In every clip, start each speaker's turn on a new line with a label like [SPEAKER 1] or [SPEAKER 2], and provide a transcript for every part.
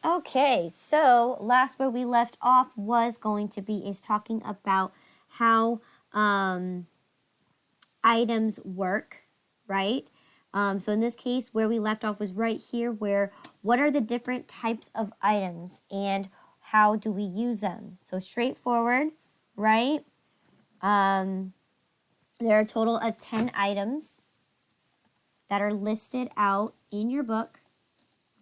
[SPEAKER 1] Okay, so last where we left off was going to be is talking about how items work, right? So in this case, where we left off was right here where what are the different types of items and how do we use them? So straightforward, right? There are a total of 10 items that are listed out in your book,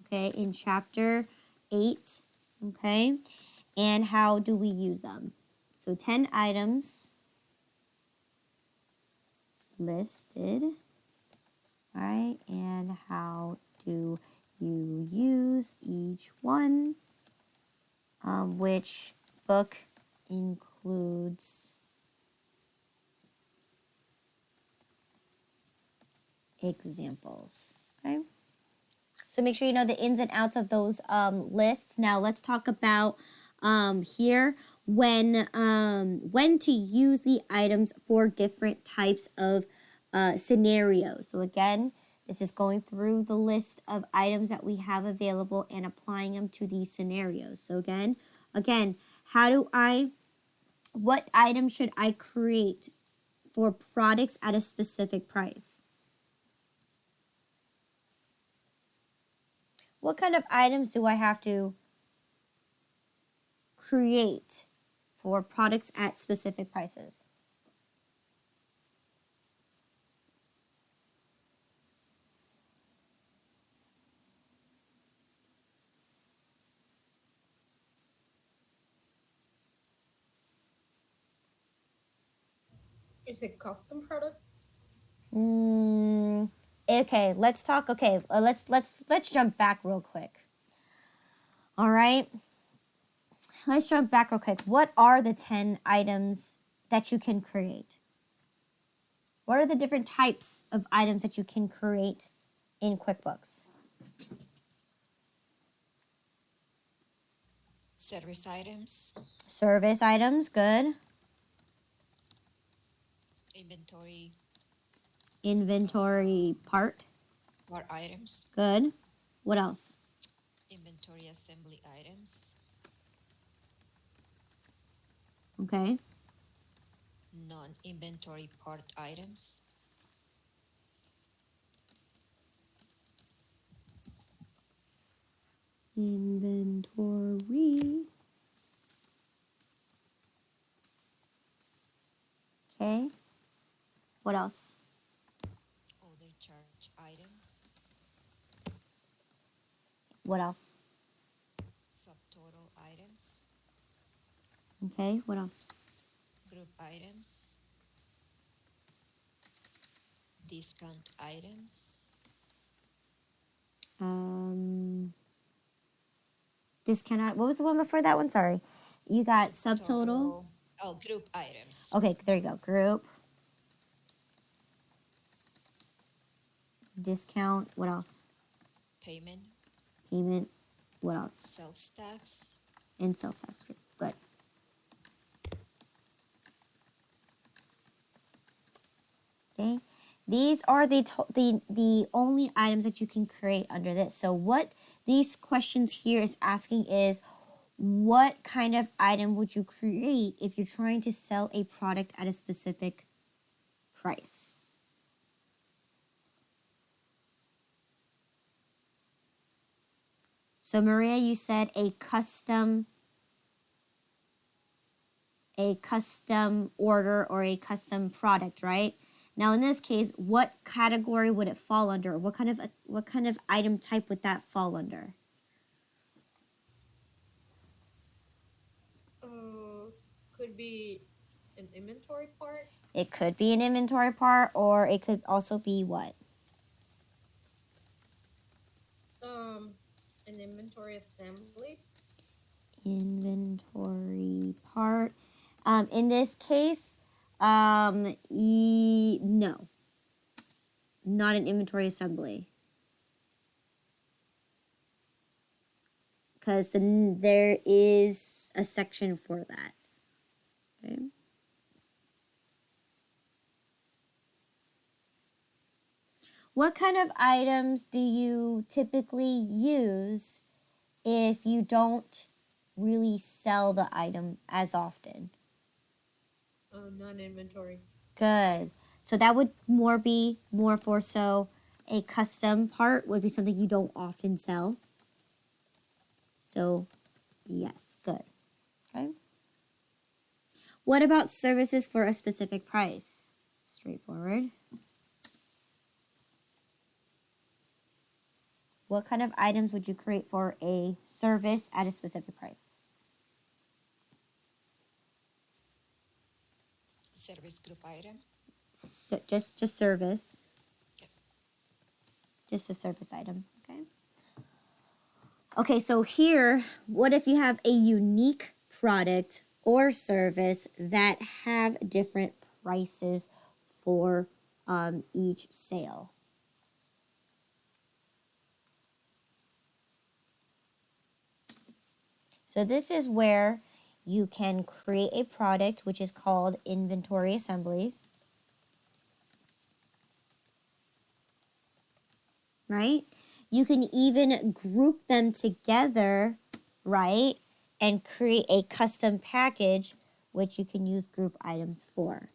[SPEAKER 1] okay, in chapter 8, okay? And how do we use them? So 10 items listed, right? And how do you use each one? Which book includes examples, okay? So make sure you know the ins and outs of those lists. Now let's talk about here when to use the items for different types of scenarios. So again, this is going through the list of items that we have available and applying them to these scenarios. So again, what item should I create for products at a specific price? What kind of items do I have to create for products at specific prices?
[SPEAKER 2] Is it custom products?
[SPEAKER 1] Okay, let's talk. Okay, let's jump back real quick. All right, let's jump back real quick. What are the 10 items that you can create? What are the different types of items that you can create in QuickBooks?
[SPEAKER 3] Service items,
[SPEAKER 1] Service items, good.
[SPEAKER 3] inventory
[SPEAKER 1] Inventory part,
[SPEAKER 3] items,
[SPEAKER 1] good. What else?
[SPEAKER 3] inventory assembly items,
[SPEAKER 1] Okay.
[SPEAKER 3] non-inventory part items,
[SPEAKER 1] Inventory. Okay. What else?
[SPEAKER 3] other charge items,
[SPEAKER 1] What else?
[SPEAKER 3] subtotal items,
[SPEAKER 1] Okay. What else?
[SPEAKER 3] group items, discount items,
[SPEAKER 1] Discount. What was the one before that one? Sorry. You got subtotal.
[SPEAKER 3] group items,
[SPEAKER 1] Okay, there you go. Group. Discount. What else?
[SPEAKER 3] payment,
[SPEAKER 1] Payment. What else?
[SPEAKER 3] sales tax,
[SPEAKER 1] And sales tax group. Good. Okay. These are the only items that you can create under this. So what these questions here is asking is what kind of item would you create if you're trying to sell a product at a specific price? So Maria, you said a custom order or a custom product, right? Now in this case, what category would it fall under? What kind of item type would that fall under?
[SPEAKER 2] Could be an inventory part.
[SPEAKER 1] It could be an inventory part, or it could also be what?
[SPEAKER 2] An inventory assembly.
[SPEAKER 1] Inventory part. In this case, no, not an inventory assembly. Because then there is a section for that. Okay. What kind of items do you typically use if you don't really sell the item as often?
[SPEAKER 2] Non-inventory.
[SPEAKER 1] Good. So that would be more for so a custom part would be something you don't often sell. So yes, good. Okay. What about services for a specific price? Straightforward. What kind of items would you create for a service at a specific price?
[SPEAKER 3] Service group item.
[SPEAKER 1] So just service.
[SPEAKER 3] Okay.
[SPEAKER 1] Just a service item. Okay. Okay, so here, what if you have a unique product or service that have different prices for each sale? So this is where you can create a product which is called inventory assemblies, right? You can even group them together, right? And create a custom package which you can use group items for.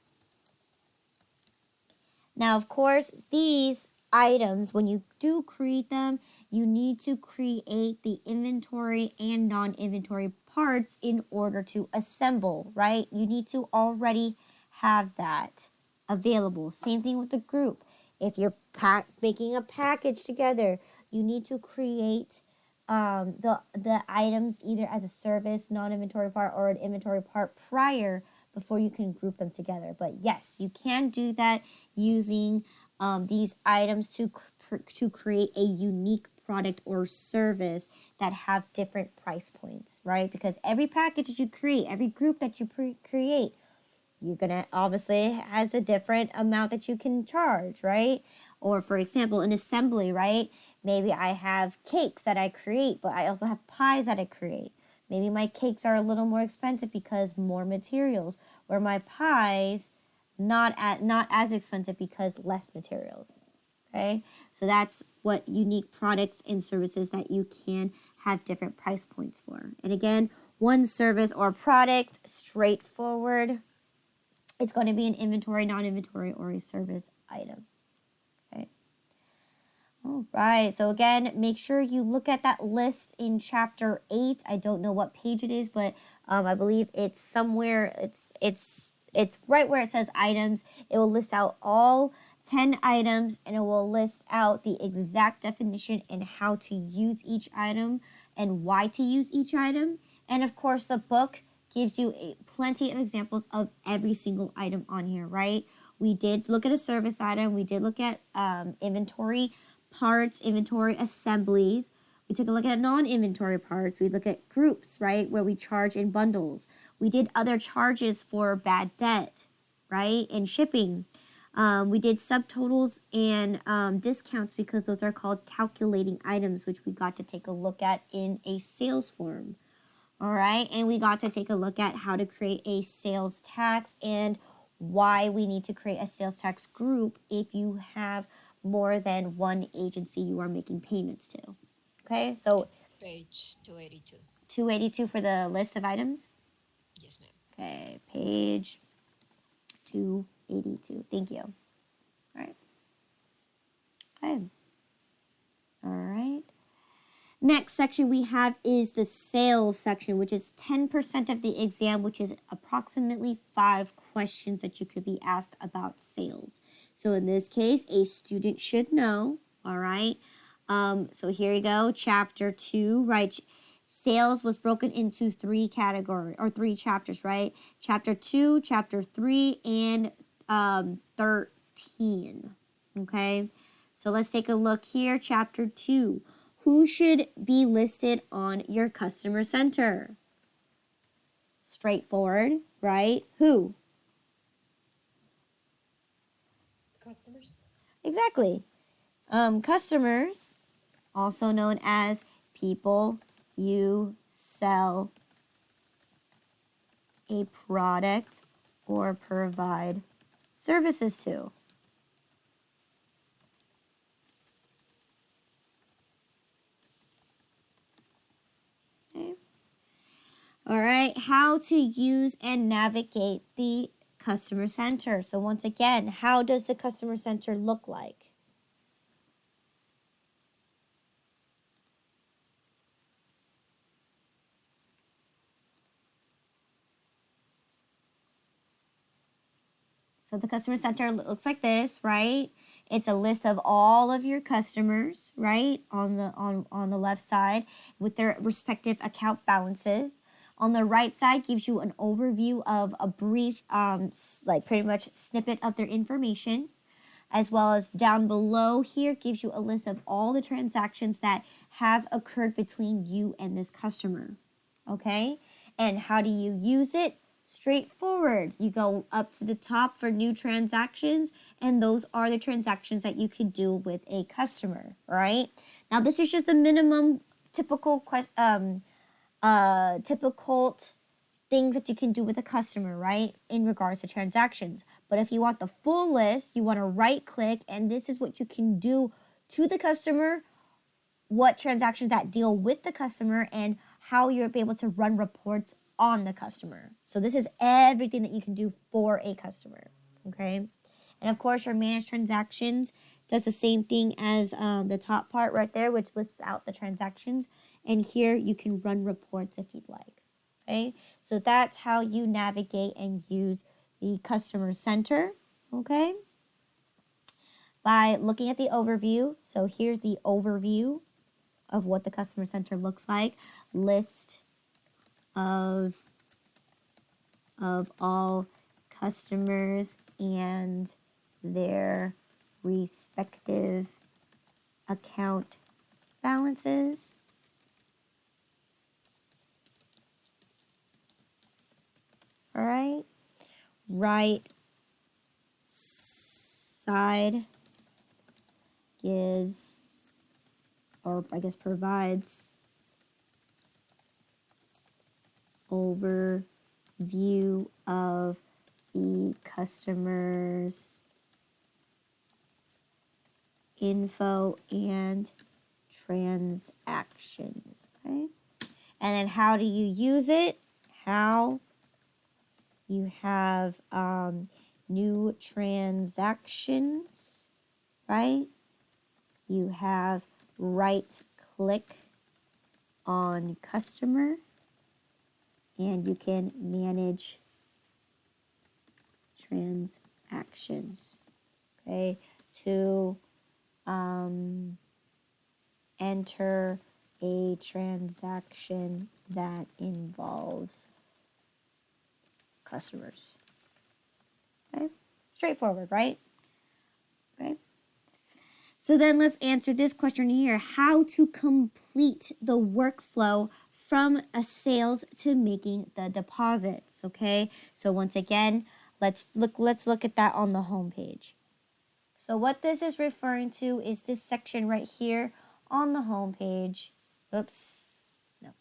[SPEAKER 1] Now, of course, these items, when you do create them, you need to create the inventory and non-inventory parts in order to assemble, right? You need to already have that available. Same thing with the group. If you're making a package together, you need to create the items either as a service, non-inventory part, or an inventory part prior before you can group them together. But yes, you can do that using these items to create a unique product or service that have different price points, right? Because every package that you create, every group that you create, you're gonna obviously has a different amount that you can charge, right? Or for example, an assembly, right? Maybe I have cakes that I create, but I also have pies that I create. Maybe my cakes are a little more expensive because more materials, where my pies not as expensive because less materials. Okay? So that's what unique products and services that you can have different price points for. And again, one service or product, straightforward. It's going to be an inventory, non-inventory, or a service item. Okay. All right. So again, make sure you look at that list in chapter 8. I don't know what page it is, but I believe it's somewhere. It's right where it says items. It will list out all 10 items, and it will list out the exact definition and how to use each item and why to use each item. And of course, the book gives you plenty of examples of every single item on here, right? We did look at a service item. We did look at inventory parts, inventory assemblies. We took a look at non-inventory parts. We look at groups, right, where we charge in bundles. We did other charges for bad debt, right, and shipping. We did subtotals and discounts because those are called calculating items, which we got to take a look at in a sales form. All right, and we got to take a look at how to create a sales tax and why we need to create a sales tax group if you have more than one agency you are making payments to. Okay, so
[SPEAKER 3] Page 282.
[SPEAKER 1] 282 for the list of items.
[SPEAKER 3] Yes, ma'am.
[SPEAKER 1] Okay, page 282. Thank you. All right. Okay. All right. Next section we have is the sales section, which is 10% of the exam, which is approximately 5 questions that you could be asked about sales. So in this case, a student should know, all right? So here you go, chapter 2, right? Sales was broken into 3 categories, or 3 chapters, right? Chapter 2, chapter 3, and 13, okay? So let's take a look here, chapter 2. Who should be listed on your customer center? Straightforward, right? Who?
[SPEAKER 2] Customers.
[SPEAKER 1] Exactly. Customers, also known as people you sell a product or provide services to. All right, how to use and navigate the customer center. So once again, how does the customer center look like? So the customer center looks like this, right? It's a list of all of your customers, right? On the left side with their respective account balances. On the right side gives you an overview of a brief, like pretty much snippet of their information, as well as down below here gives you a list of all the transactions that have occurred between you and this customer. Okay? And how do you use it? Straightforward. You go up to the top for new transactions, and those are the transactions that you could do with a customer, right? Now, this is just the minimum typical typical things that you can do with a customer, right? In regards to transactions. But if you want the full list, you want to right click, and this is what you can do to the customer, what transactions that deal with the customer, and how you'll be able to run reports on the customer. So this is everything that you can do for a customer, okay? And of course, your managed transactions does the same thing as the top part right there, which lists out the transactions. And here you can run reports if you'd like, okay? So that's how you navigate and use the customer center, okay? By looking at the overview. So here's the overview of what the customer center looks like. List of all customers and their respective account balances. All right. Right side gives, or I guess provides, overview of the customer's info and transactions, okay? And then how do you use it? How you have new transactions, right? You have right click on customer, and you can manage transactions, okay? To enter a transaction that involves customers, okay? Straightforward, right? Okay. So then let's answer this question here. How to complete the workflow from a sales to making the deposits, okay? So once again, let's look at that on the home page. So what this is referring to is this section right here on the home page. Oops. No.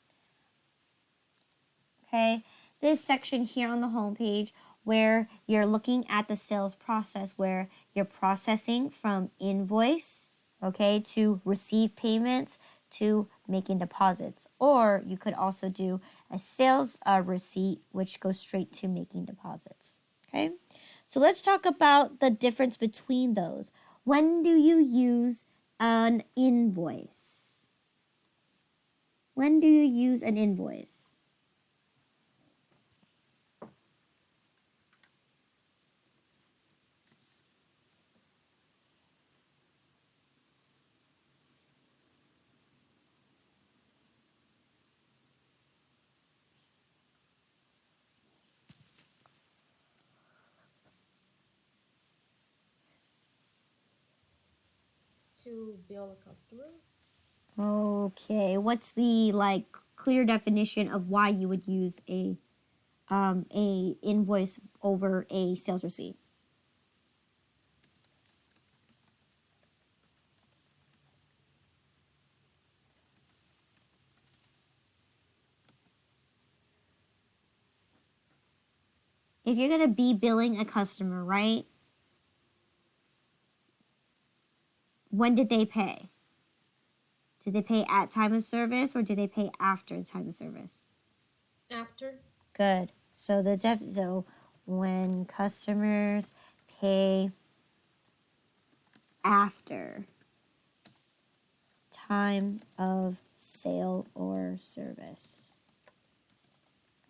[SPEAKER 1] Okay. This section here on the home page where you're looking at the sales process, where you're processing from invoice, okay, to receive payments, to making deposits. Or you could also do a sales receipt, which goes straight to making deposits, okay? So let's talk about the difference between those. When do you use an invoice? When do you use an invoice?
[SPEAKER 2] To bill a customer?
[SPEAKER 1] Okay, what's the clear definition of why you would use a invoice over a sales receipt? If you're gonna be billing a customer, right? When did they pay? Did they pay at time of service or did they pay after the time of service?
[SPEAKER 2] After.
[SPEAKER 1] Good. So so when customers pay after time of sale or service.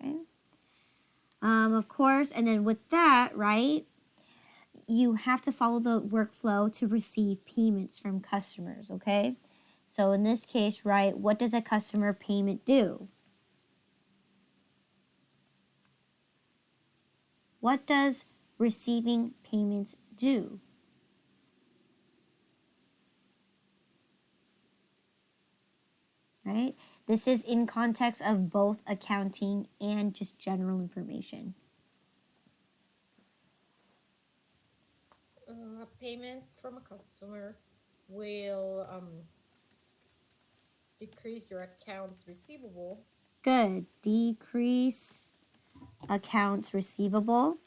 [SPEAKER 1] Okay. Of course, and then with that, right, you have to follow the workflow to receive payments from customers, okay? So in this case, right, what does a customer payment do? What does receiving payments do? Right? This is in context of both accounting and just general information.
[SPEAKER 2] A payment from a customer will decrease your accounts receivable.
[SPEAKER 1] Good. Decrease accounts receivable.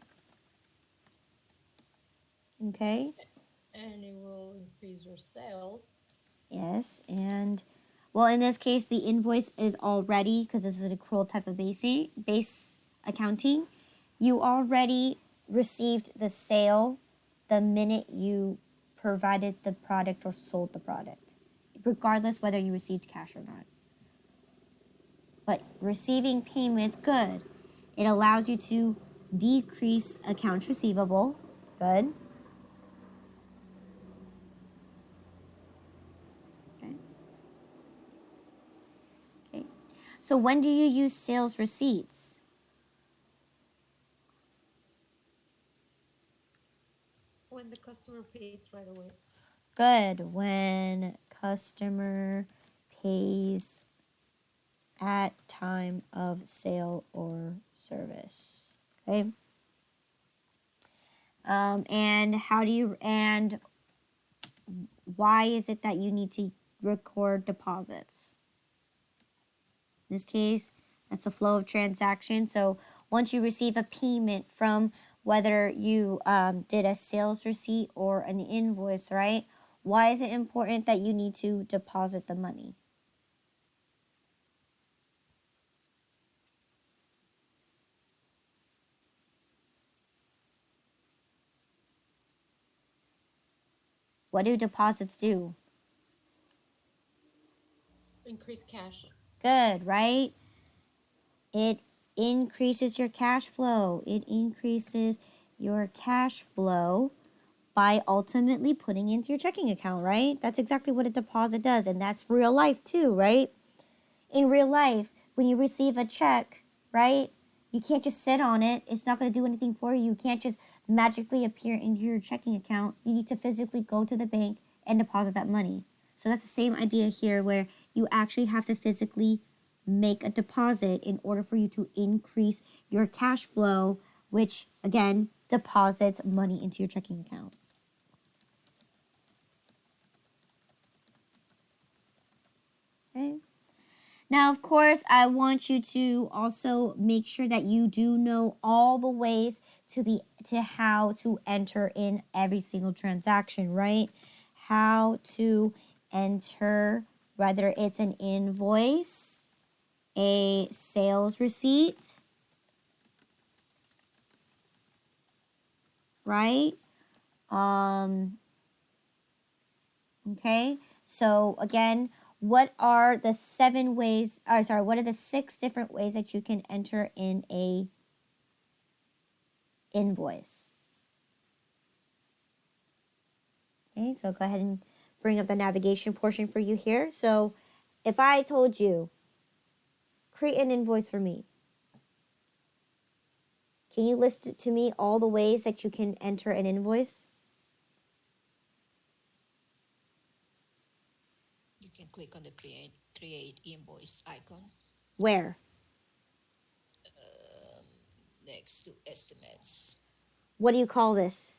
[SPEAKER 1] Okay.
[SPEAKER 2] And it will increase your sales.
[SPEAKER 1] Yes. And well, in this case, the invoice is already, because this is an accrual type of base accounting, you already received the sale the minute you provided the product or sold the product, regardless whether you received cash or not. But receiving payments, good. It allows you to decrease accounts receivable. Good. Okay. Okay. So when do you use sales receipts?
[SPEAKER 2] When the customer pays right away.
[SPEAKER 1] Good. When customer pays at time of sale or service. Okay. And why is it that you need to record deposits? In this case, that's the flow of transactions. So once you receive a payment from whether you did a sales receipt or an invoice, right? Why is it important that you need to deposit the money? What do deposits do?
[SPEAKER 2] Increase cash.
[SPEAKER 1] Good, right? It increases your cash flow. It increases your cash flow by ultimately putting into your checking account, right? That's exactly what a deposit does. And that's real life too, right? In real life, when you receive a check, right? You can't just sit on it. It's not going to do anything for you. You can't just magically appear into your checking account. You need to physically go to the bank and deposit that money. So that's the same idea here where you actually have to physically make a deposit in order for you to increase your cash flow, which again deposits money into your checking account. Okay. Now, of course, I want you to also make sure that you do know all the ways to how to enter in every single transaction, right? How to enter, whether it's an invoice, a sales receipt, right? Okay. So again, what are the what are the 6 different ways that you can enter in a invoice? Okay, so go ahead and bring up the navigation portion for you here. So if I told you, create an invoice for me, can you list to me all the ways that you can enter an invoice?
[SPEAKER 3] You can click on the create invoice icon
[SPEAKER 1] Where?
[SPEAKER 3] next to estimates
[SPEAKER 1] What do you call this?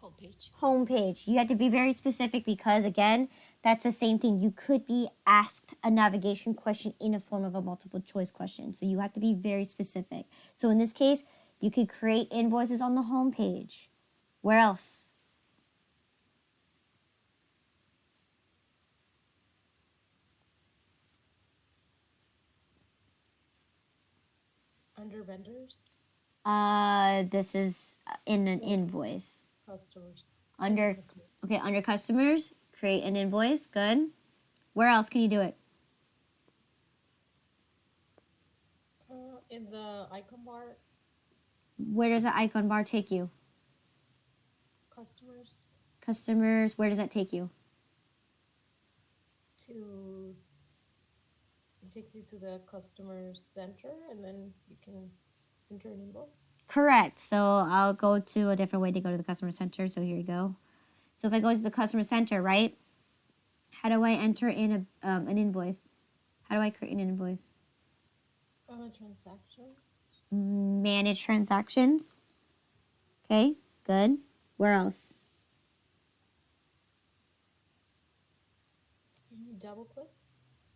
[SPEAKER 3] homepage.
[SPEAKER 1] Homepage. You have to be very specific because, again, that's the same thing. You could be asked a navigation question in a form of a multiple choice question. So you have to be very specific. So in this case, you could create invoices on the homepage. Where else?
[SPEAKER 2] Under vendors,
[SPEAKER 1] This is in an invoice.
[SPEAKER 2] customers.
[SPEAKER 1] Under,
[SPEAKER 2] Customers.
[SPEAKER 1] okay, under customers, create an invoice. Good. Where else can you do it?
[SPEAKER 2] In the icon bar,
[SPEAKER 1] Where does the icon bar take you?
[SPEAKER 2] customers
[SPEAKER 1] Customers, where does that take you?
[SPEAKER 2] to it takes you to the customer center, and then you can enter an invoice.
[SPEAKER 1] Correct. So I'll go to a different way to go to the customer center. So here you go. So if I go to the customer center, right? How do I enter in an invoice? How do I create an invoice?
[SPEAKER 2] Transactions.
[SPEAKER 1] Manage transactions. Okay, good. Where else?
[SPEAKER 2] Double click.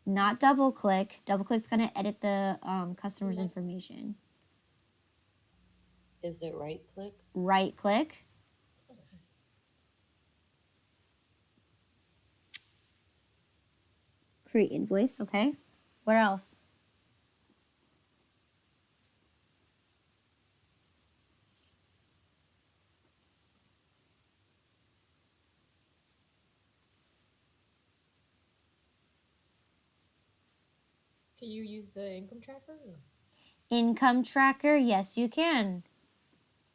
[SPEAKER 1] Not double click. Double click's going to edit the customer's
[SPEAKER 2] Select.
[SPEAKER 1] information.
[SPEAKER 4] Is it right click?
[SPEAKER 1] Right click. Create invoice. Okay. Where else?
[SPEAKER 2] Can you use the income tracker? No.
[SPEAKER 1] Income tracker. Yes, you can.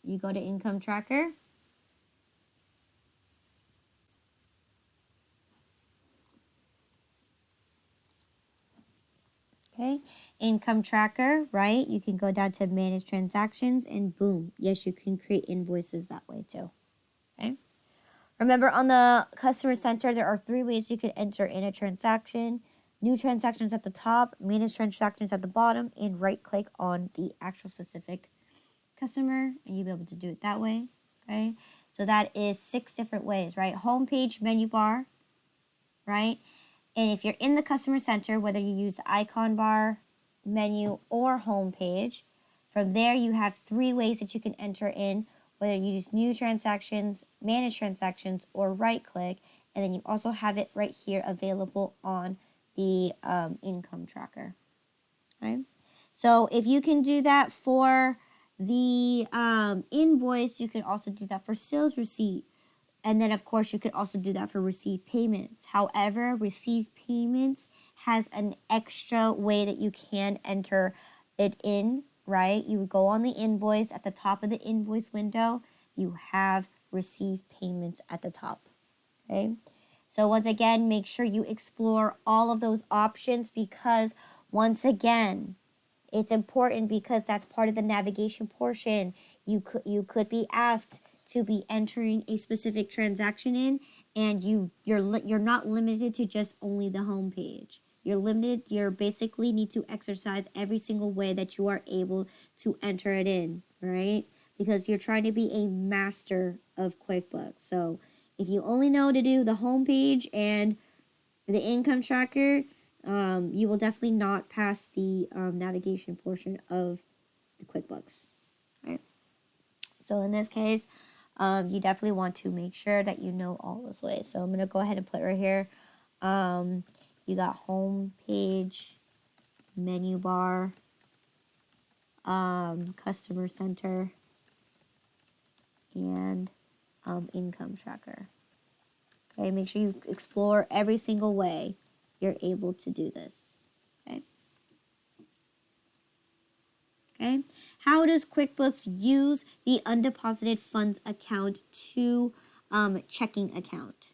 [SPEAKER 1] You go to income tracker. Okay, income tracker, right? You can go down to manage transactions and boom. Yes, you can create invoices that way too. Okay. Remember on the customer center, there are 3 ways you could enter in a transaction. New transactions at the top, manage transactions at the bottom, and right click on the actual specific customer and you'll be able to do it that way. Okay. So that is 6 different ways, right? Homepage, menu bar, right? And if you're in the customer center, whether you use the icon bar, menu, or home page, from there you have 3 ways that you can enter in, whether you use new transactions, manage transactions, or right click. And then you also have it right here available on the income tracker. Okay. So if you can do that for the invoice, you can also do that for sales receipt. And then, of course, you could also do that for receive payments. However, receive payments has an extra way that you can enter it in, right? You would go on the invoice. At the top of the invoice window, you have receive payments at the top, okay? So once again, make sure you explore all of those options because, once again, it's important because that's part of the navigation portion. You could be asked to be entering a specific transaction in, and you're not limited to just only the home page. You're basically need to exercise every single way that you are able to enter it in, right? Because you're trying to be a master of QuickBooks. So if you only know to do the home page and the income tracker, you will definitely not pass the navigation portion of the QuickBooks. Right. So in this case, you definitely want to make sure that you know all those ways. So I'm going to go ahead and put right here. You got home page, menu bar, customer center, and income tracker. Okay, make sure you explore every single way you're able to do this. Okay. Okay. How does QuickBooks use the undeposited funds account to checking account?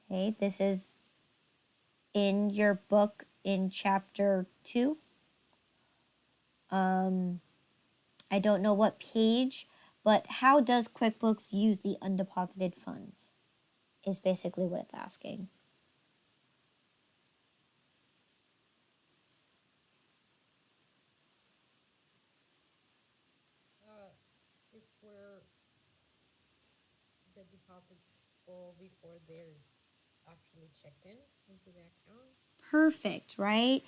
[SPEAKER 1] Okay, this is in your book in chapter 2. I don't know what page, but how does QuickBooks use the undeposited funds? Is basically what it's asking.
[SPEAKER 2] If we're the deposits go before they're actually checked in into the account.
[SPEAKER 1] Perfect, right?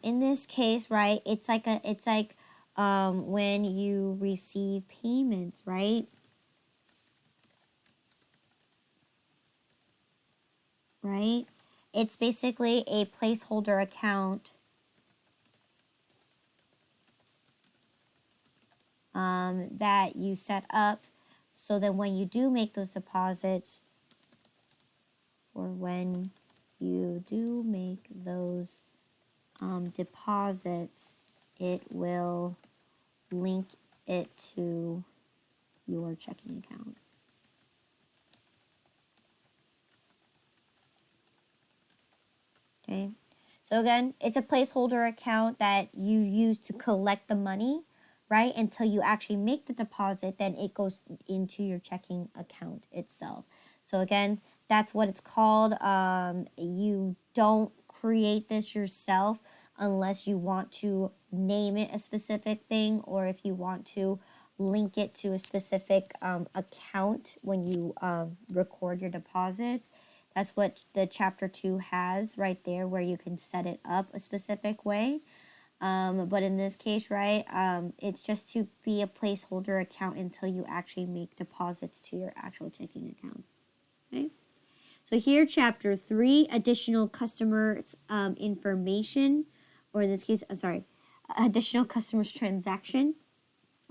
[SPEAKER 1] In this case, right, it's like when you receive payments, right? right? It's basically a placeholder account that you set up so that when you do make those deposits, for when you do make those deposits, it will link it to your checking account. Okay, so again, it's a placeholder account that you use to collect the money, right? Until you actually make the deposit, then it goes into your checking account itself. So again, that's what it's called. You don't create this yourself unless you want to name it a specific thing, or if you want to link it to a specific account when you record your deposits. That's what the chapter 2 has right there, where you can set it up a specific way. But in this case, right, it's just to be a placeholder account until you actually make deposits to your actual checking account. Okay. So here, chapter 3, additional customers information, or in this case, I'm sorry, additional customers transaction.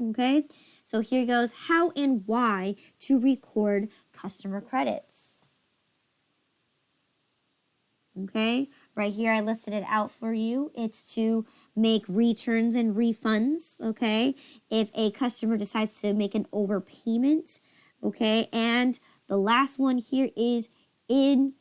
[SPEAKER 1] Okay. So here goes how and why to record customer credits. Okay, right here I listed it out for you. It's to make returns and refunds, okay, if a customer decides to make an overpayment, okay, and the last one here is you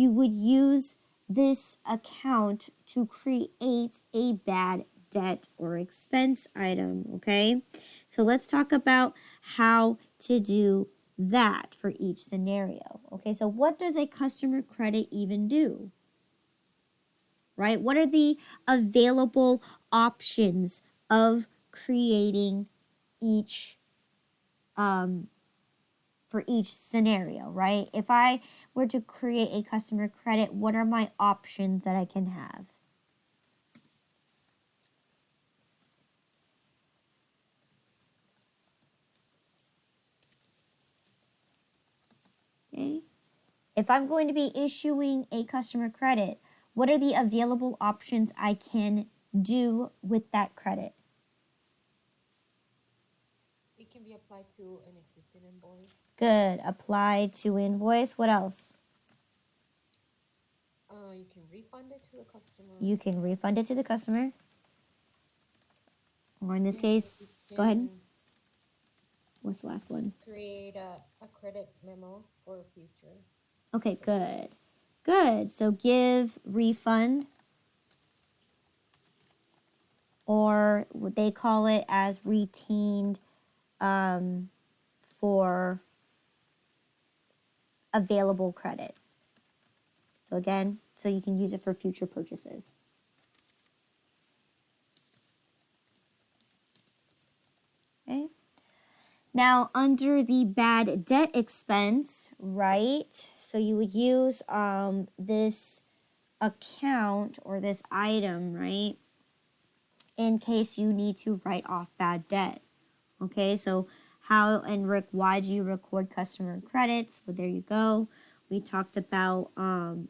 [SPEAKER 1] would use this account to create a bad debt or expense item, okay? So let's talk about how to do that for each scenario. Okay, so what does a customer credit even do? Right? What are the available options of creating each for each scenario, right? If I were to create a customer credit, what are my options that I can have? Okay. If I'm going to be issuing a customer credit, what are the available options I can do with that credit?
[SPEAKER 2] It can be applied to an existing invoice.
[SPEAKER 1] Good. Apply to invoice. What else?
[SPEAKER 2] You can refund it to the customer.
[SPEAKER 1] You can refund it to the customer. Or in this
[SPEAKER 2] And
[SPEAKER 1] case,
[SPEAKER 2] you
[SPEAKER 1] go ahead.
[SPEAKER 2] can
[SPEAKER 1] What's the last one?
[SPEAKER 2] create a credit memo for future.
[SPEAKER 1] Okay, good. Good. So give refund, or what they call it as retained for available credit. So again, so you can use it for future purchases. Okay. Now, under the bad debt expense, right? So you would use this account or this item, right? In case you need to write off bad debt. Okay, so how and Rick, why do you record customer credits? Well, there you go. We talked about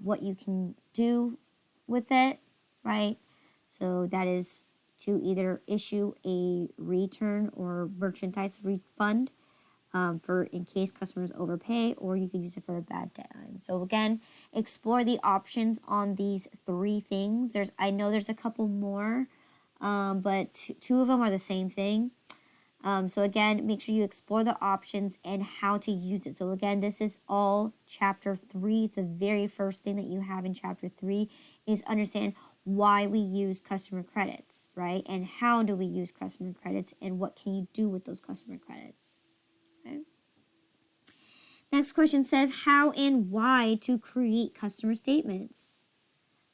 [SPEAKER 1] what you can do with it, right? So that is to either issue a return or merchandise refund for in case customers overpay, or you can use it for a bad debt item. So again, explore the options on these 3 things. I know there's a couple more, but two of them are the same thing. So again, make sure you explore the options and how to use it. So again, this is all chapter 3. The very first thing that you have in chapter 3 is understand why we use customer credits, right? And how do we use customer credits, and what can you do with those customer credits? Okay. Next question says how and why to create customer statements.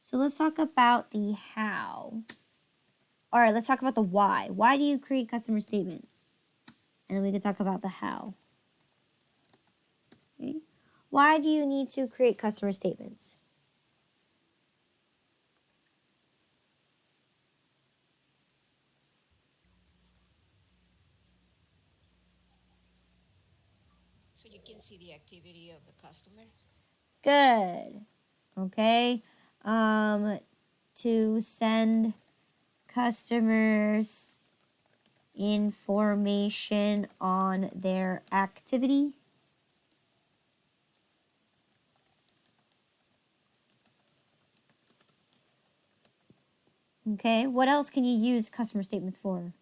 [SPEAKER 1] So let's talk about the how. All right, let's talk about the why. Why do you create customer statements? And then we can talk about the how. Okay. Why do you need to create customer statements?
[SPEAKER 3] So you can see the activity of the customer.
[SPEAKER 1] Good. okay, to send customers information on their activity. Okay, what else can you use customer statements for?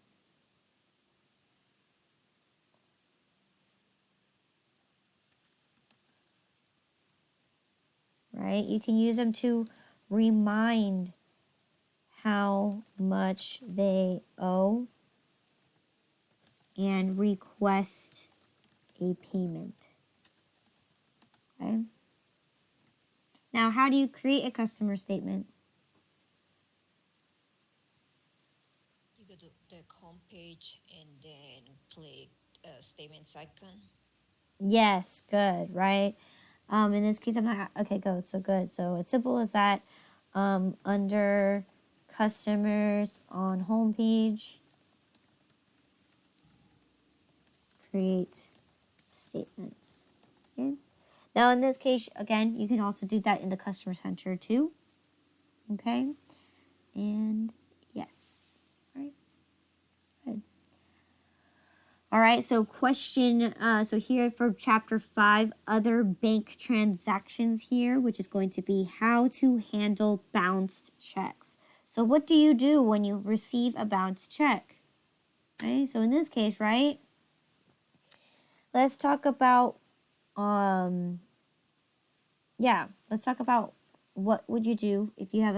[SPEAKER 1] Right, you can use them to remind how much they owe and request a payment. Okay. Now, how do you create a customer statement?
[SPEAKER 3] You go to the home page and then click statements icon.
[SPEAKER 1] Yes, good, right? In this case, I'm not, okay, go, so good. So it's simple as that. Under customers on home page, create statements. Okay. Now, in this case, again, you can also do that in the customer center too. Okay. And yes. All right. Good. All right. So question. So here for chapter 5, other bank transactions here, which is going to be how to handle bounced checks. So what do you do when you receive a bounced check? Okay. So in this case, right? Let's talk about let's talk about what would you do if you have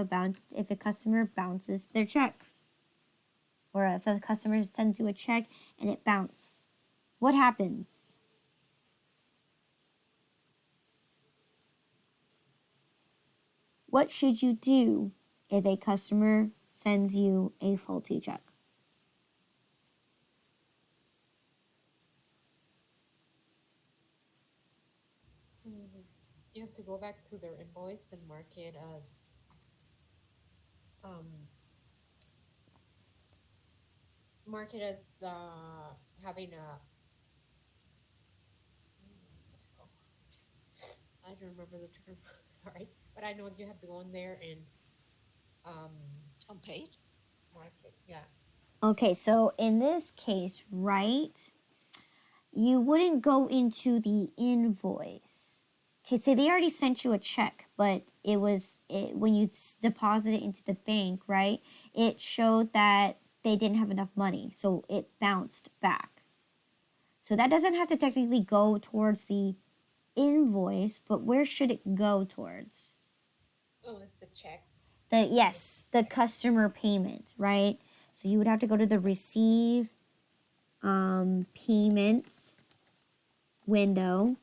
[SPEAKER 1] if a customer bounces their check, or if a customer sends you a check and it bounced. What happens? What should you do if a customer sends you a faulty check?
[SPEAKER 2] You have to go back to their invoice and mark it as having a let's go. I don't remember the term. Sorry, but I know you have to go in there and
[SPEAKER 3] Unpaid?
[SPEAKER 2] mark it. Yeah.
[SPEAKER 1] Okay, so in this case, right, you wouldn't go into the invoice. Okay, so they already sent you a check, but when you deposit it into the bank, right, it showed that they didn't have enough money, so it bounced back. So that doesn't have to technically go towards the invoice, but where should it go towards?
[SPEAKER 2] Oh, it's the check.
[SPEAKER 1] The customer payment, right? So you would have to go to the receive payments window,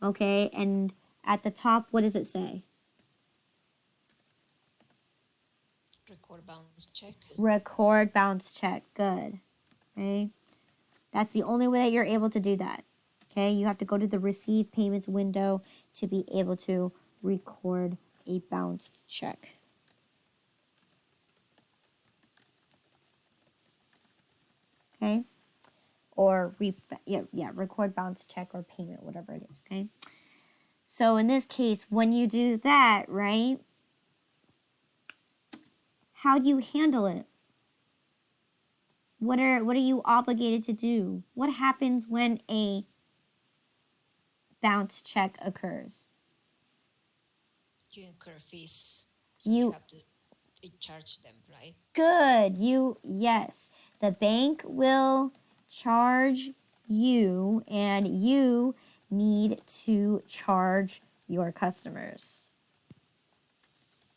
[SPEAKER 1] okay, and at the top, what does it say?
[SPEAKER 3] Record bounce check.
[SPEAKER 1] Record bounce check. Good. Okay. That's the only way that you're able to do that. Okay. You have to go to the receive payments window to be able to record a bounced check. Okay. Or record bounce check or payment, whatever it is. Okay. So in this case, when you do that, right, how do you handle it? What are you obligated to do? What happens when a bounce check occurs?
[SPEAKER 3] You incur fees, so you have to charge them, right?
[SPEAKER 1] Good. Yes. The bank will charge you, and you need to charge your customers.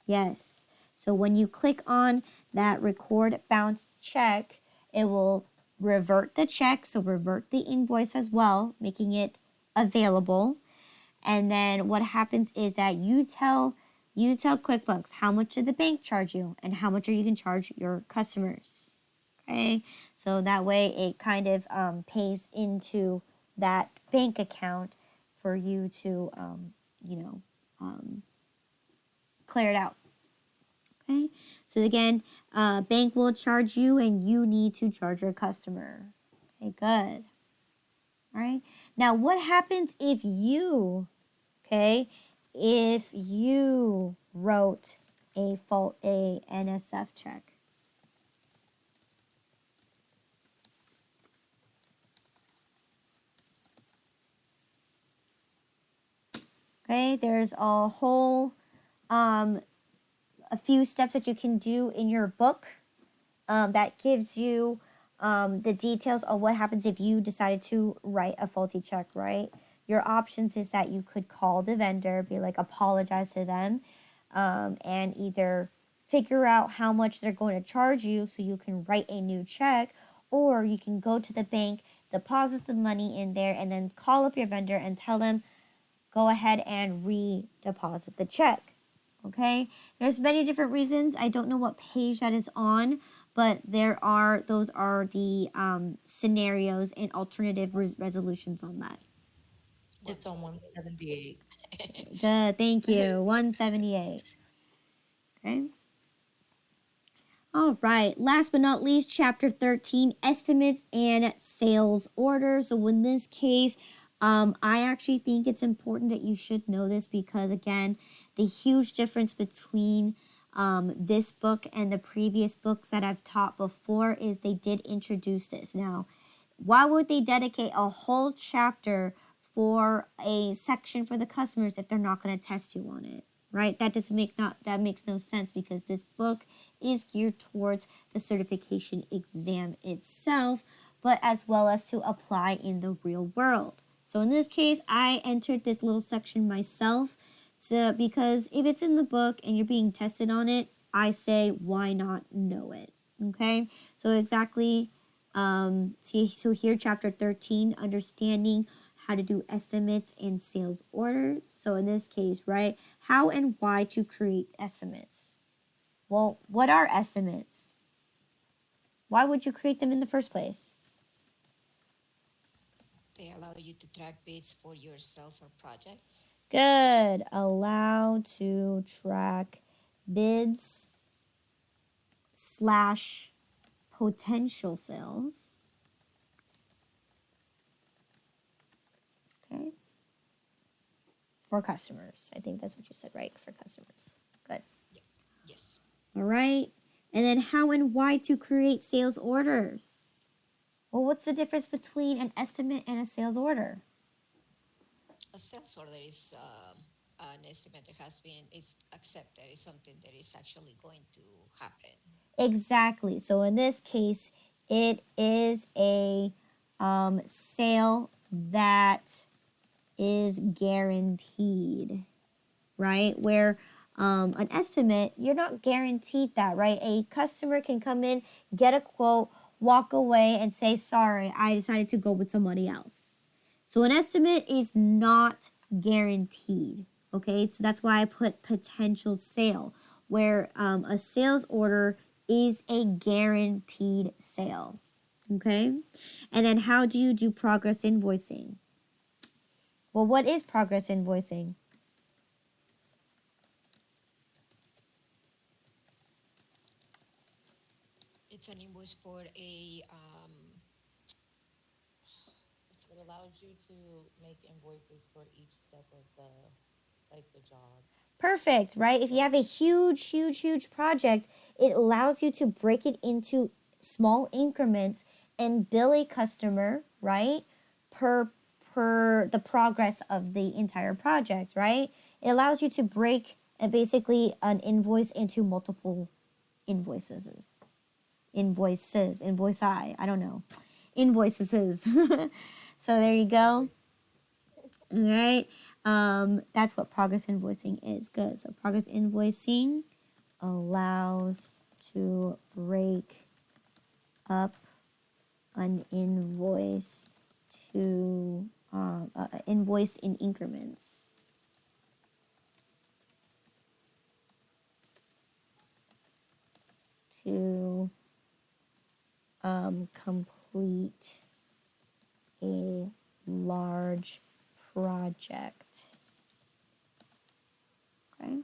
[SPEAKER 1] Yes. So when you click on that record bounced check, it will revert the check, so revert the invoice as well, making it available. And then what happens is that you tell QuickBooks how much did the bank charge you and how much are you can charge your customers. Okay, so that way it kind of pays into that bank account for you to clear it out. Okay, so again, bank will charge you and you need to charge your customer. Okay, good. All right, now what happens if you, okay, if you wrote a NSF check? Okay, there's a whole a few steps that you can do in your book that gives you the details of what happens if you decided to write a faulty check, right? Your options is that you could call the vendor, be like, apologize to them, and either figure out how much they're going to charge you so you can write a new check, or you can go to the bank, deposit the money in there, and then call up your vendor and tell them, go ahead and redeposit the check. Okay, there's many different reasons. I don't know what page that is on, but those are the scenarios and alternative resolutions on that.
[SPEAKER 2] It's on 178.
[SPEAKER 1] Good, thank you. 178. Okay. All right. Last but not least, chapter 13, estimates and sales orders. So in this case, I actually think it's important that you should know this because, again, the huge difference between this book and the previous books that I've taught before is they did introduce this. Now, why would they dedicate a whole chapter for a section for the customers if they're not going to test you on it? Right? That makes no sense because this book is geared towards the certification exam itself, but as well as to apply in the real world. So in this case, I entered this little section myself because if it's in the book and you're being tested on it, I say, why not know it? Okay, so exactly, so here, chapter 13, understanding how to do estimates and sales orders. So in this case, right, how and why to create estimates. Well, what are estimates? Why would you create them in the first place?
[SPEAKER 3] They allow you to track bids for your sales or projects.
[SPEAKER 1] Good. Allow to track bids / potential sales. Okay. For customers. I think that's what you said, right? For customers. Good.
[SPEAKER 3] Yes.
[SPEAKER 1] All right. And then how and why to create sales orders. Well, what's the difference between an estimate and a sales order?
[SPEAKER 3] A sales order is an estimate that is accepted, is something that is actually going to happen.
[SPEAKER 1] Exactly. So in this case, it is a sale that is guaranteed, right? Where an estimate, you're not guaranteed that, right? A customer can come in, get a quote, walk away, and say, sorry, I decided to go with somebody else. So an estimate is not guaranteed, okay? So that's why I put potential sale, where a sales order is a guaranteed sale, okay? And then how do you do progress invoicing? Well, what is progress invoicing?
[SPEAKER 3] It's an invoice for a
[SPEAKER 2] It allows you to make invoices for each step of the job.
[SPEAKER 1] Perfect, right? If you have a huge project, it allows you to break it into small increments and bill a customer, right? Per the progress of the entire project, right? It allows you to break basically an invoice into multiple invoices. I don't know. Invoices. So there you go. All right. That's what progress invoicing is. Good. So progress invoicing allows to break up an invoice to invoice in increments. To complete a large project. Okay.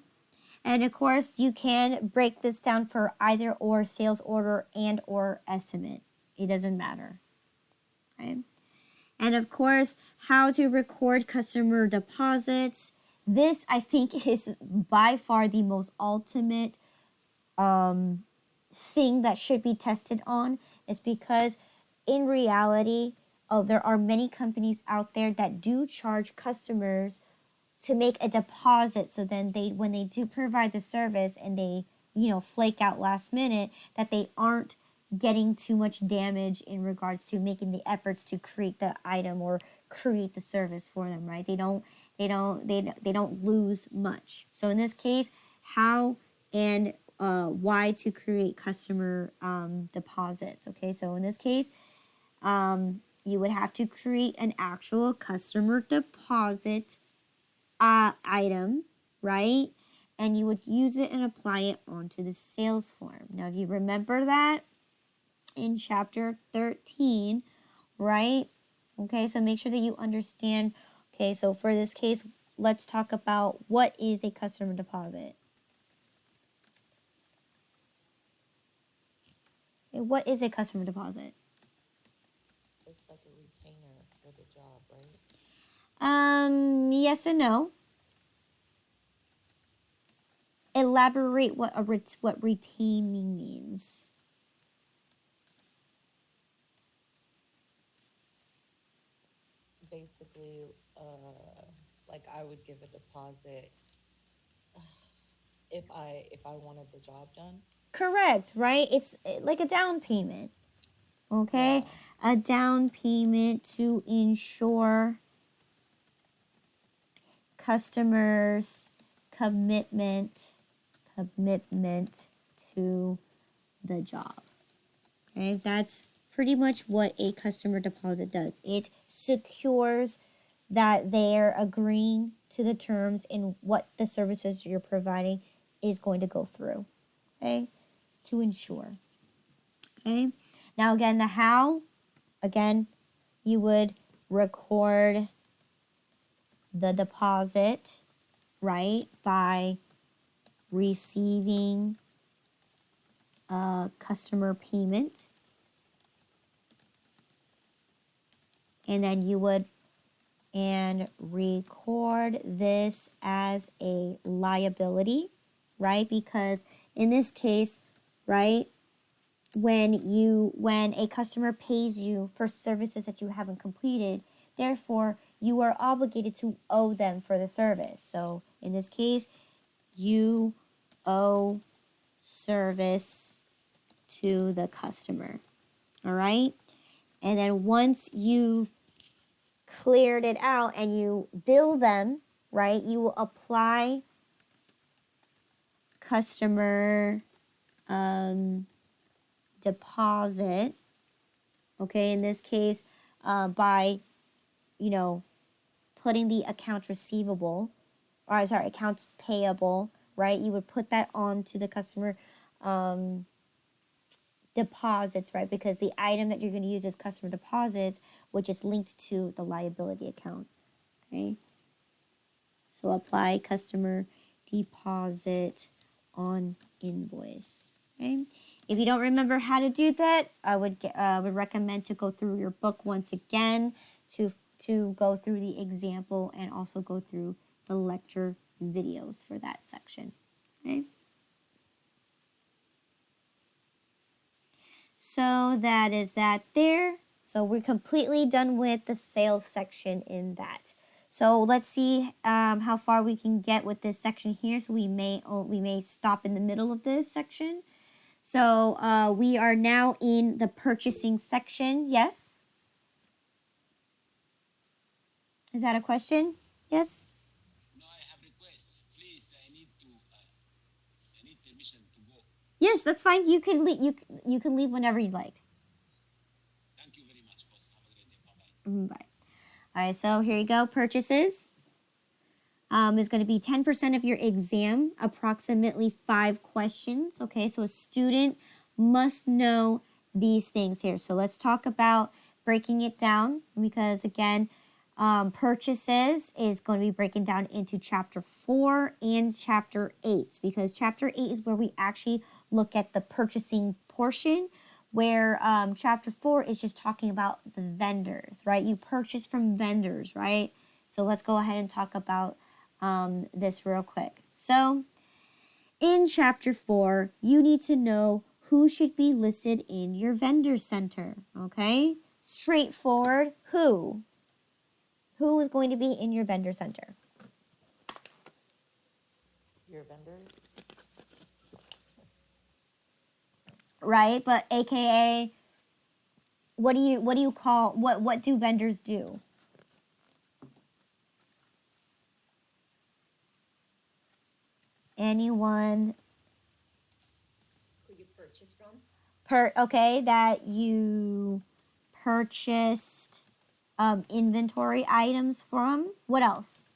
[SPEAKER 1] And of course, you can break this down for either or sales order and or estimate. It doesn't matter. Okay. And of course, how to record customer deposits. this I think is by far the most ultimate thing that should be tested on, is because in reality, there are many companies out there that do charge customers to make a deposit, so then they, when they do provide the service and they, flake out last minute, that they aren't getting too much damage in regards to making the efforts to create the item or create the service for them, right? They don't lose much. So in this case, how and why to create customer deposits. Okay, so in this case, you would have to create an actual customer deposit item, right? And you would use it and apply it onto the sales form. Now, if you remember that in chapter 13, right? Okay, so make sure that you understand. Okay, so for this case, let's talk about what is a customer deposit. Okay, what is a customer deposit?
[SPEAKER 2] It's like a retainer for the job, right?
[SPEAKER 1] Yes and no. Elaborate what retaining means.
[SPEAKER 2] Basically, like I would give a deposit if I wanted the job done.
[SPEAKER 1] Correct, right? It's like a down payment. Okay?
[SPEAKER 2] Yeah.
[SPEAKER 1] A down payment to ensure customers' commitment to the job. Okay? That's pretty much what a customer deposit does. It secures that they're agreeing to the terms in what the services you're providing is going to go through. Okay? To ensure. Okay? Now again, the how, again, you would record the deposit, right, by receiving a customer payment. And then you would record this as a liability, right? Because in this case, right, when a customer pays you for services that you haven't completed, therefore you are obligated to owe them for the service. So in this case, you owe service to the customer. All right? And then once you've cleared it out and you bill them, right, you will apply customer deposit, okay, in this case, by, putting the accounts receivable, or I'm sorry, accounts payable, right? You would put that onto the customer deposits, right? Because the item that you're going to use is customer deposits, which is linked to the liability account, okay? So apply customer deposit on invoice, okay? If you don't remember how to do that, I would recommend to go through your book once again to go through the example and also go through the lecture videos for that section, okay? So that is that there. So we're completely done with the sales section in that. So let's see how far we can get with this section here. So we may stop in the middle of this section. So we are now in the purchasing section. Yes? Is that a question? Yes?
[SPEAKER 4] No, I have request. Please, I need permission to go.
[SPEAKER 1] Yes, that's fine. You can leave. You can leave whenever you like.
[SPEAKER 4] Thank you very much, boss. Have a great day. Bye-bye.
[SPEAKER 1] Bye. All right, so here you go. Purchases is going to be 10% of your exam, approximately 5 questions. Okay, so a student must know these things here. So let's talk about breaking it down, because again, purchases is going to be broken down into chapter 4 and chapter 8, because chapter 8 is where we actually look at the purchasing portion, where chapter 4 is just talking about the vendors, right? You purchase from vendors, right? So let's go ahead and talk about this real quick. So in chapter 4, you need to know who should be listed in your vendor center, okay? Straightforward, who? Who is going to be in your vendor center?
[SPEAKER 2] Your vendors.
[SPEAKER 1] Right? But AKA, what do you call, what do vendors do? Anyone
[SPEAKER 3] Who you purchase from?
[SPEAKER 1] okay, that you purchased inventory items from. What else?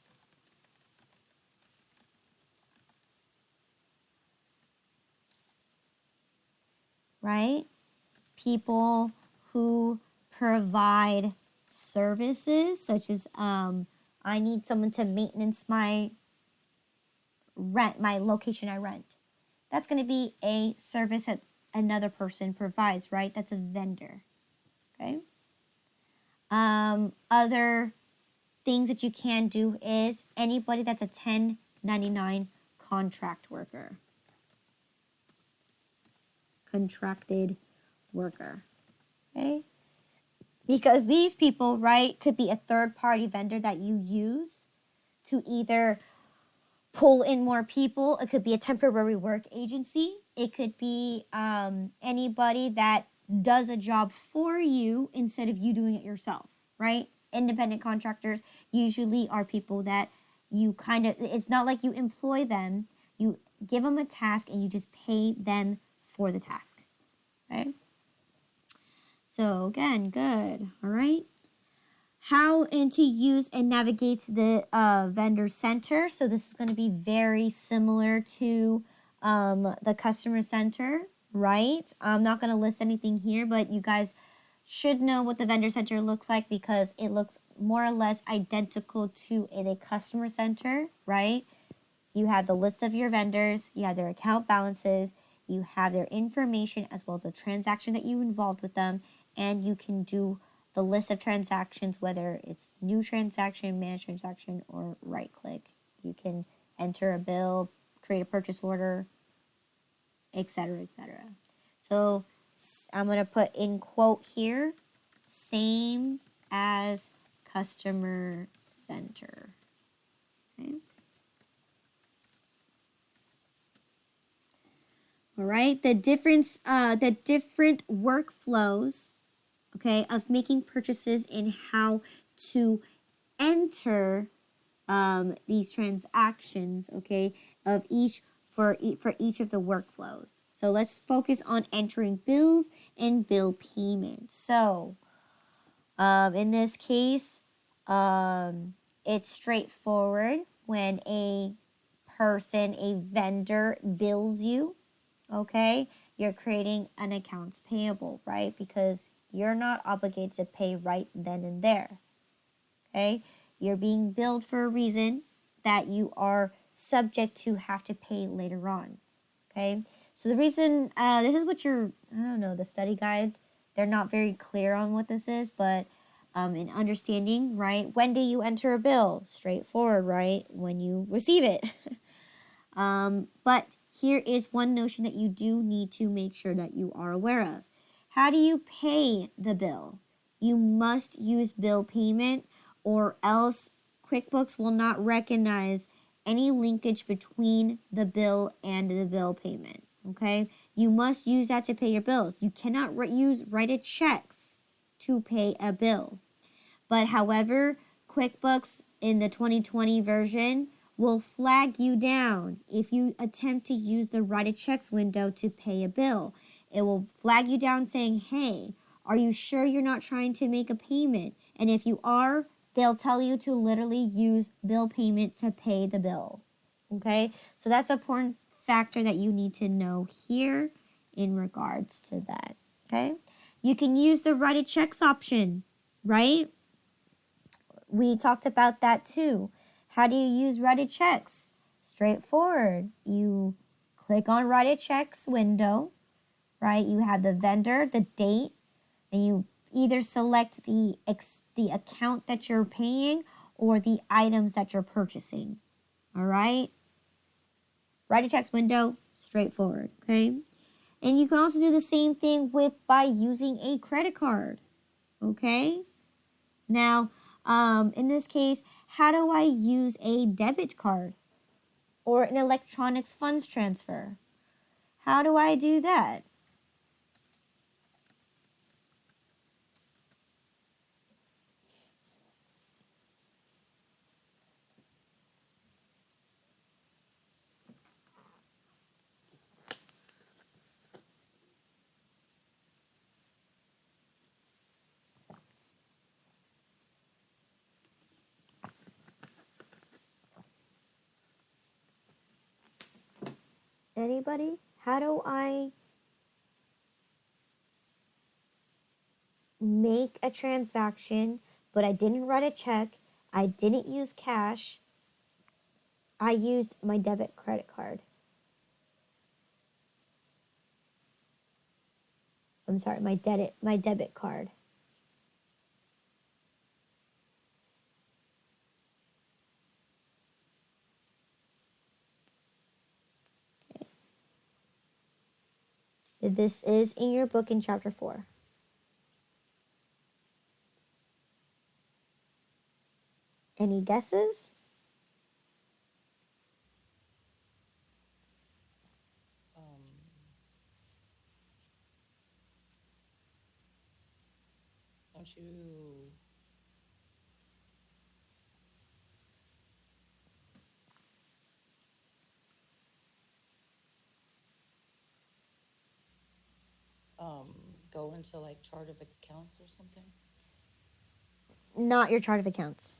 [SPEAKER 1] Right? People who provide services, such as I need someone to maintenance my location I rent. That's going to be a service that another person provides, right? That's a vendor. Okay. Other things that you can do is anybody that's a 1099 contract worker. Contracted worker. Okay? Because these people, right, could be a third-party vendor that you use to either pull in more people. It could be a temporary work agency. It could be anybody that does a job for you instead of you doing it yourself, right? Independent contractors usually are people that you kind of, it's not like you employ them. You give them a task and you just pay them for the task, right? So again, good, all right? How and to use and navigate the vendor center. So this is going to be very similar to the customer center, right? I'm not going to list anything here, but you guys should know what the vendor center looks like because it looks more or less identical to a customer center, right? You have the list of your vendors, you have their account balances, you have their information as well as the transaction that you involved with them, and you can do the list of transactions, whether it's new transaction, managed transaction, or right click. You can enter a bill, create a purchase order, etc., etc. So I'm going to put in quote here, same as customer center. Okay. All right, the different workflows, okay, of making purchases and how to enter these transactions, okay, of each for each of the workflows. So let's focus on entering bills and bill payments. So in this case, it's straightforward when a person, a vendor bills you, okay, you're creating an accounts payable, right? Because you're not obligated to pay right then and there, okay? You're being billed for a reason that you are subject to have to pay later on, okay? So the reason, this is what you're, I don't know, the study guide, they're not very clear on what this is, but in understanding, right? When do you enter a bill? Straightforward, right? When you receive it. But here is one notion that you do need to make sure that you are aware of. How do you pay the bill? You must use bill payment or else QuickBooks will not recognize any linkage between the bill and the bill payment, okay? You must use that to pay your bills. You cannot use write-a checks to pay a bill. But however, QuickBooks in the 2020 version will flag you down if you attempt to use the write a checks window to pay a bill. It will flag you down saying, hey, are you sure you're not trying to make a payment? And if you are, they'll tell you to literally use bill payment to pay the bill. Okay, so that's an important factor that you need to know here in regards to that. Okay, you can use the write a checks option, right? We talked about that too. How do you use write a checks? Straightforward. You click on write a checks window, right? You have the vendor, the date, and you either select the account that you're paying or the items that you're purchasing. All right. Write a checks window, straightforward. Okay. And you can also do the same thing by using a credit card. Okay. Now, in this case, how do I use a debit card or an electronics funds transfer? How do I do that? Anybody? How do I make a transaction, but I didn't write a check, I didn't use cash, I used my debit credit card. I'm sorry, my debit card. Okay. This is in your book in chapter 4. Any guesses?
[SPEAKER 2] Don't you go into like chart of accounts or something?
[SPEAKER 1] Not your chart of accounts.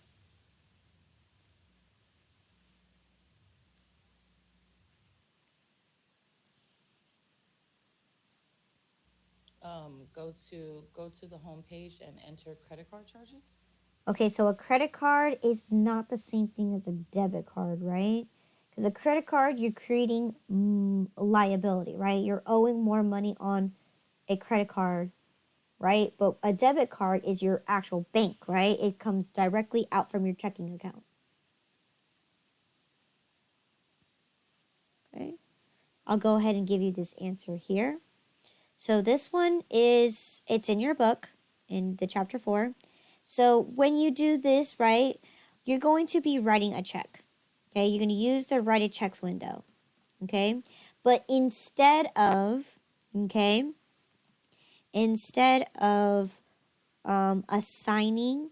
[SPEAKER 2] Go to the home page and enter credit card charges.
[SPEAKER 1] Okay, so a credit card is not the same thing as a debit card, right? Because a credit card, you're creating liability, right? You're owing more money on a credit card, right? But a debit card is your actual bank, right? It comes directly out from your checking account. Okay, I'll go ahead and give you this answer here. So this one it's in your book in the chapter 4. So when you do this, right, you're going to be writing a check. Okay, you're going to use the write a checks window. Okay, but instead of assigning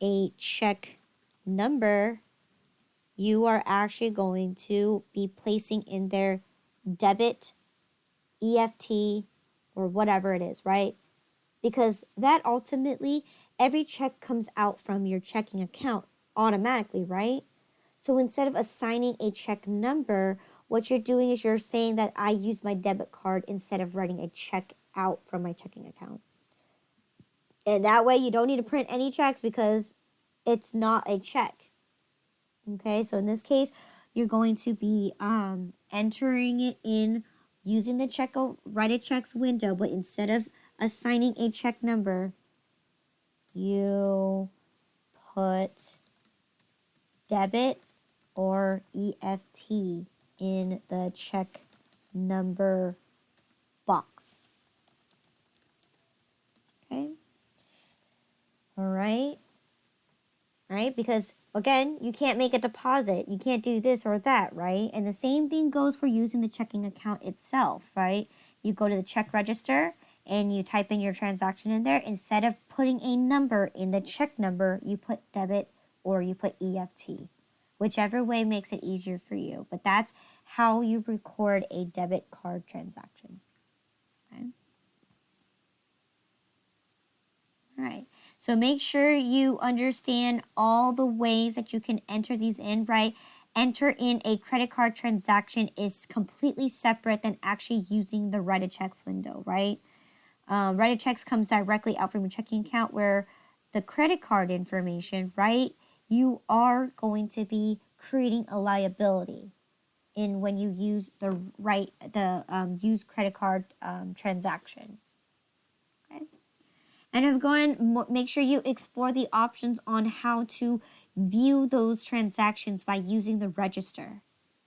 [SPEAKER 1] a check number, you are actually going to be placing in their debit, EFT, or whatever it is, right? Because that ultimately, every check comes out from your checking account automatically, right? So instead of assigning a check number, what you're doing is you're saying that I use my debit card instead of writing a check out from my checking account. And that way you don't need to print any checks because it's not a check. Okay, so in this case, you're going to be entering it in using the write a checks window, but instead of assigning a check number, you put debit or EFT in the check number box. Okay. All right. Right? Because again, you can't make a deposit. You can't do this or that, right? And the same thing goes for using the checking account itself, right? You go to the check register and you type in your transaction in there. Instead of putting a number in the check number, you put debit or you put EFT. Whichever way makes it easier for you. But that's how you record a debit card transaction. Okay? All right. So make sure you understand all the ways that you can enter these in, right? Enter in a credit card transaction is completely separate than actually using the write a checks window, right? Write a checks comes directly out from your checking account, where the credit card information, right? You are going to be creating a liability in when you use the use credit card transaction. Okay. And I'm going make sure you explore the options on how to view those transactions by using the register.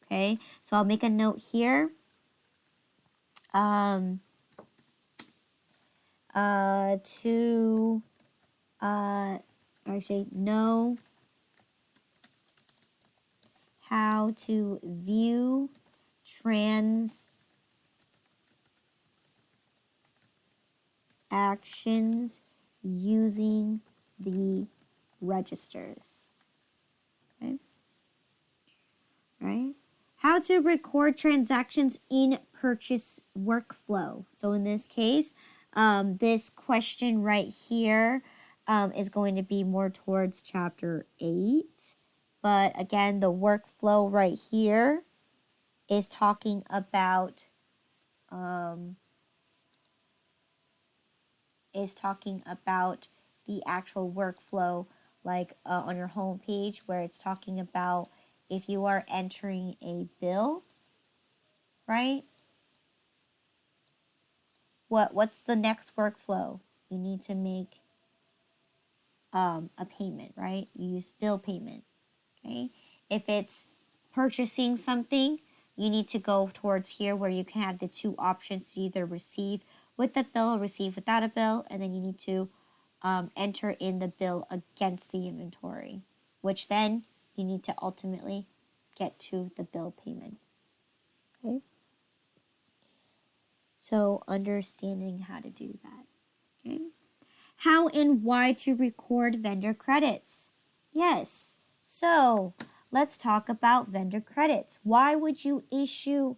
[SPEAKER 1] Okay, so I'll make a note here. To actually know how to view transactions using the registers. Okay, right? How to record transactions in purchase workflow. So in this case, this question right here is going to be more towards chapter 8. But again, the workflow right here is talking about the actual workflow, like on your home page, where it's talking about if you are entering a bill, right? What's the next workflow? You need to make a payment, right? You use bill payment. Okay. If it's purchasing something, you need to go towards here where you can have the two options to either receive with the bill or receive without a bill, and then you need to enter in the bill against the inventory, which then you need to ultimately get to the bill payment. Okay. So understanding how to do that. Okay. How and why to record vendor credits. Yes. So let's talk about vendor credits. Why would you receive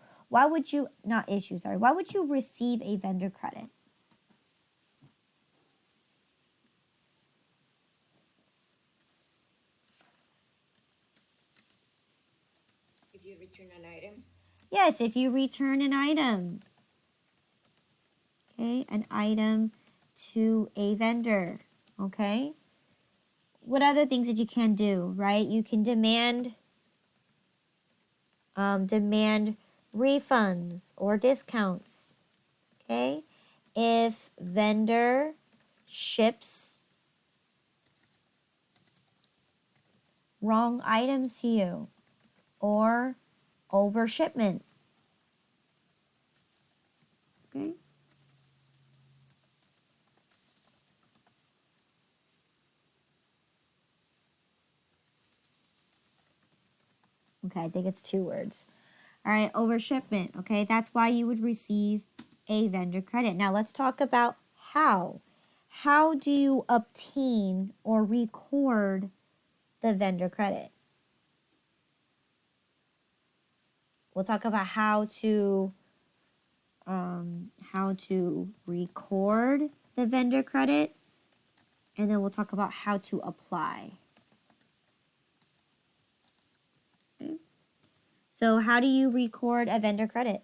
[SPEAKER 1] a vendor credit?
[SPEAKER 3] If you return an item.
[SPEAKER 1] Yes, if you return an item. Okay, an item to a vendor. Okay. What other things that you can do, right? You can demand refunds or discounts. Okay. If vendor ships wrong items to you or overshipment. Okay. Okay, I think it's 2 words. All right, overshipment. Okay, that's why you would receive a vendor credit. Now let's talk about how. How do you obtain or record the vendor credit? We'll talk about how to record the vendor credit, and then we'll talk about how to apply. Okay. So how do you record a vendor credit?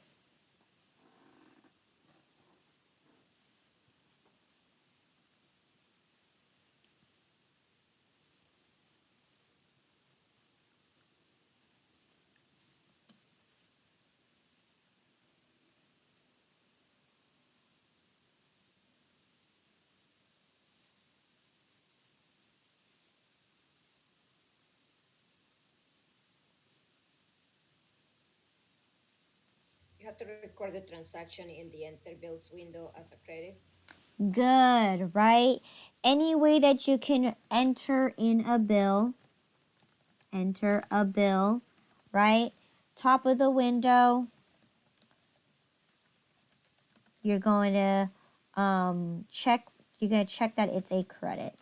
[SPEAKER 3] You have to record the transaction in the enter bills window as a credit.
[SPEAKER 1] Good, right? Any way that you can enter a bill, right? Top of the window, you're going to check that it's a credit.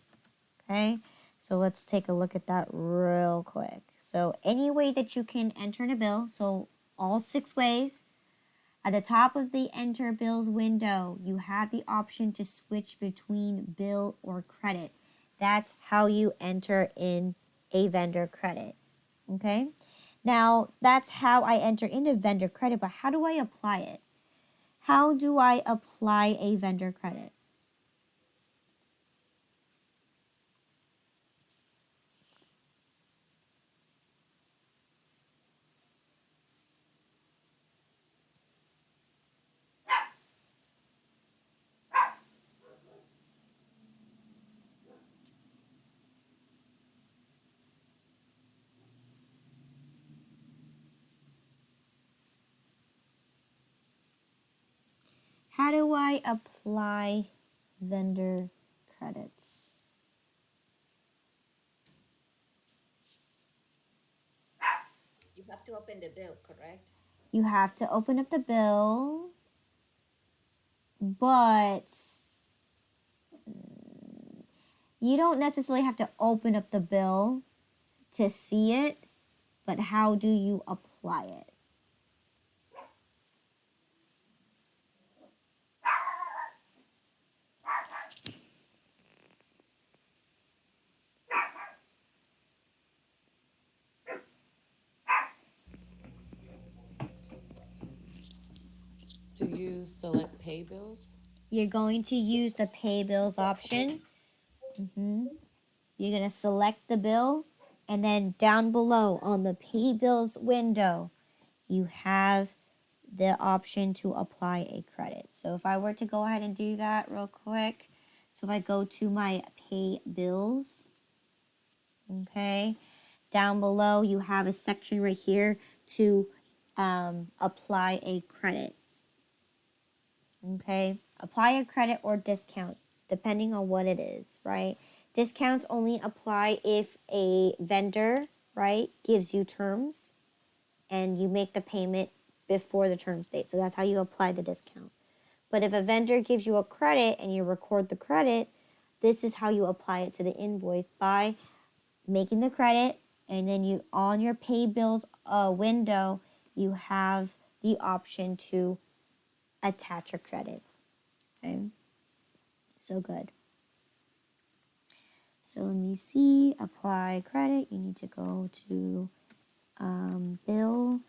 [SPEAKER 1] Okay? So let's take a look at that real quick. So any way that you can enter in a bill, so all 6 ways. At the top of the enter bills window, you have the option to switch between bill or credit. That's how you enter in a vendor credit. Okay? Now, that's how I enter into vendor credit, but how do I apply it? How do I apply a vendor credit? How do I apply vendor credits?
[SPEAKER 3] You have to open the bill, correct?
[SPEAKER 1] You have to open up the bill, but you don't necessarily have to open up the bill to see it, but how do you apply it?
[SPEAKER 2] Do you select pay bills?
[SPEAKER 1] You're going to use the pay bills option. You're going to select the bill, and then down below on the pay bills window, you have the option to apply a credit. So if I were to go ahead and do that real quick, so if I go to my pay bills, okay, down below you have a section right here to apply a credit. Okay, apply a credit or discount depending on what it is, right? Discounts only apply if a vendor, right, gives you terms and you make the payment before the terms date. So that's how you apply the discount. But if a vendor gives you a credit and you record the credit, this is how you apply it to the invoice by making the credit, and then you on your pay bills window, you have the option to attach a credit. Okay, so good. So let me see, apply credit. You need to go to bill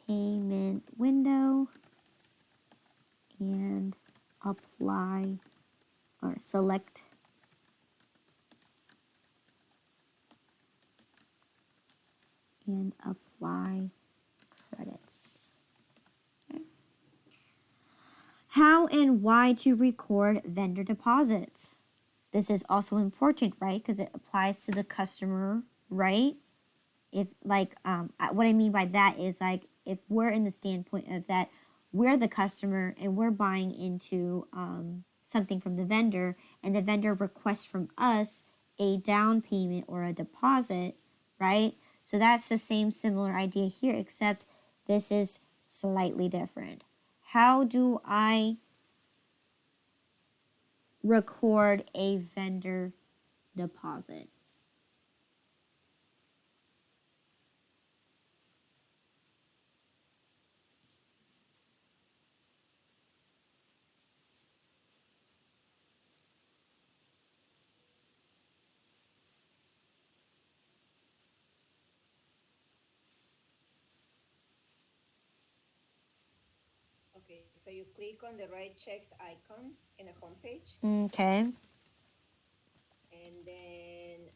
[SPEAKER 1] payment window and apply or select and apply credits. Okay. How and why to record vendor deposits. This is also important, right? Because it applies to the customer, right? If what I mean by that is like if we're in the standpoint of that we're the customer and we're buying into something from the vendor, and the vendor requests from us a down payment or a deposit, right? So that's the same similar idea here, except this is slightly different. How do I record a vendor deposit?
[SPEAKER 3] Okay, so you click on the right checks icon in the homepage,
[SPEAKER 1] Okay.
[SPEAKER 3] and then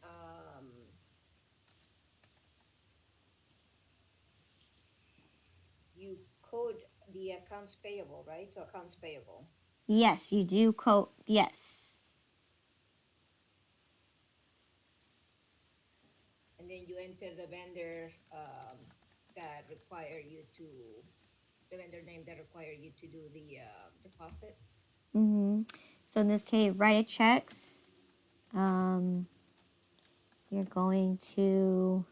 [SPEAKER 3] you code the accounts payable, right? To accounts payable.
[SPEAKER 1] Yes, you do code. Yes.
[SPEAKER 3] And then you enter the vendor that require you to, the vendor name that require you to do the deposit.
[SPEAKER 1] So in this case, write a checks. You're going to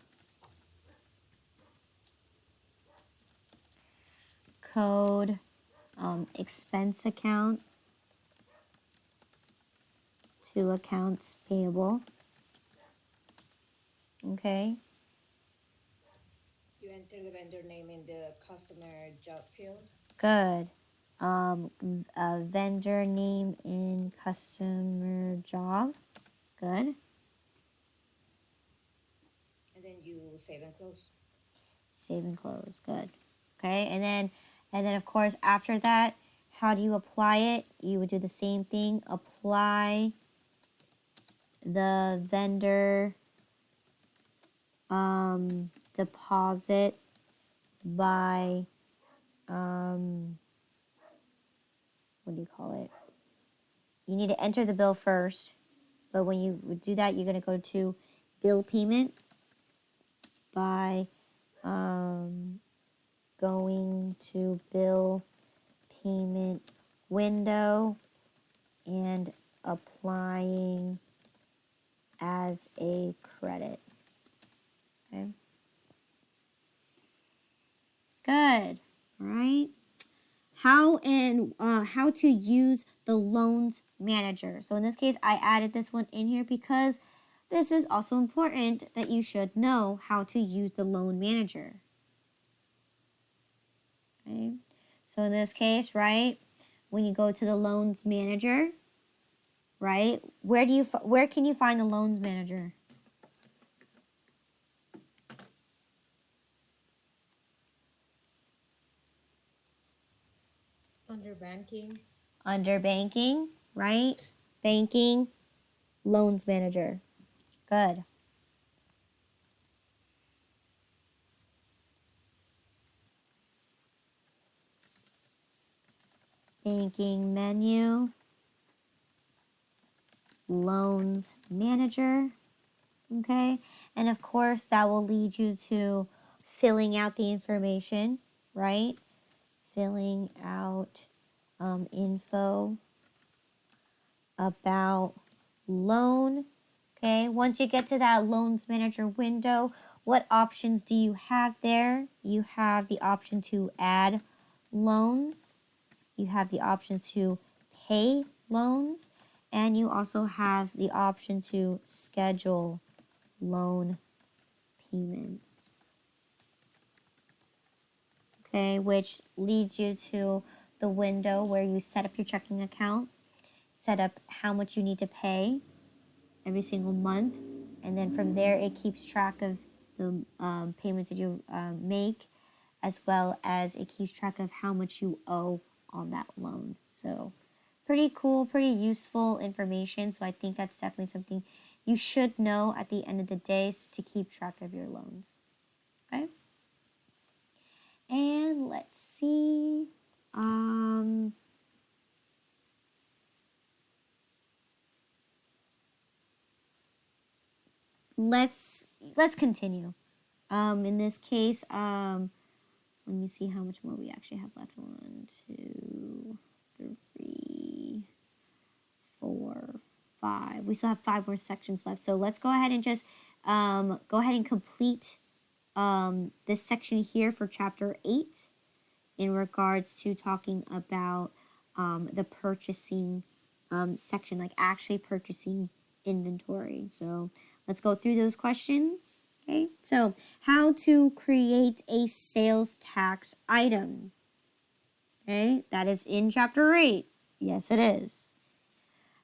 [SPEAKER 1] code expense account to accounts payable. Okay.
[SPEAKER 3] You enter the vendor name in the customer job field.
[SPEAKER 1] Good. A vendor name in customer job. Good.
[SPEAKER 3] And then you save and close.
[SPEAKER 1] Save and close. Good. Okay. And then of course after that, how do you apply it? You would do the same thing. Apply the vendor deposit by what do you call it? You need to enter the bill first, but when you would do that, you're going to go to bill payment by going to bill payment window and applying as a credit. Okay. Good. All right. How to use the loans manager. So in this case, I added this one in here because this is also important that you should know how to use the loan manager. Okay. So in this case, right, when you go to the loans manager, right, where can you find the loans manager?
[SPEAKER 2] Under banking.
[SPEAKER 1] Under banking, right? Banking, loans manager. Good. Banking menu, loans manager. Okay. And of course, that will lead you to filling out the information, right? Filling out info about loan. Okay, once you get to that loans manager window, what options do you have there? You have the option to add loans. You have the option to pay loans. And you also have the option to schedule loan payments. Okay, which leads you to the window where you set up your checking account, set up how much you need to pay every single month, and then from there it keeps track of the payments that you make, as well as it keeps track of how much you owe on that loan. So pretty cool, pretty useful information. So I think that's definitely something you should know at the end of the day to keep track of your loans. Okay. And let's see. Let's continue. In this case, let me see how much more we actually have left. 1, 2, 3, 4, 5. We still have 5 more sections left. So let's go ahead and just go ahead and complete this section here for chapter 8 in regards to talking about the purchasing section, like actually purchasing inventory. So let's go through those questions. Okay, so how to create a sales tax item. Okay, that is in chapter 8. Yes, it is.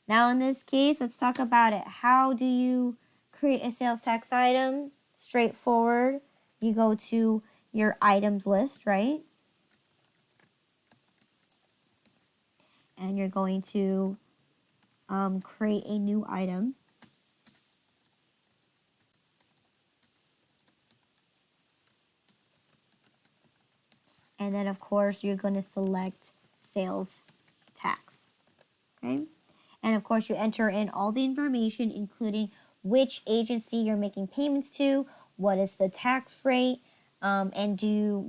[SPEAKER 1] Now in this case, let's talk about it. How do you create a sales tax item? Straightforward. You go to your items list, right? And you're going to create a new item. And then, of course, you're going to select sales tax. Okay? And, of course, you enter in all the information, including which agency you're making payments to, what is the tax rate, and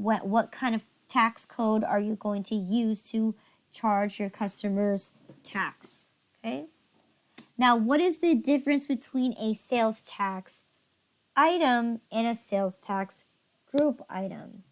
[SPEAKER 1] what kind of tax code are you going to use to charge your customers tax. Okay? Now, what is the difference between a sales tax item and a sales tax group item?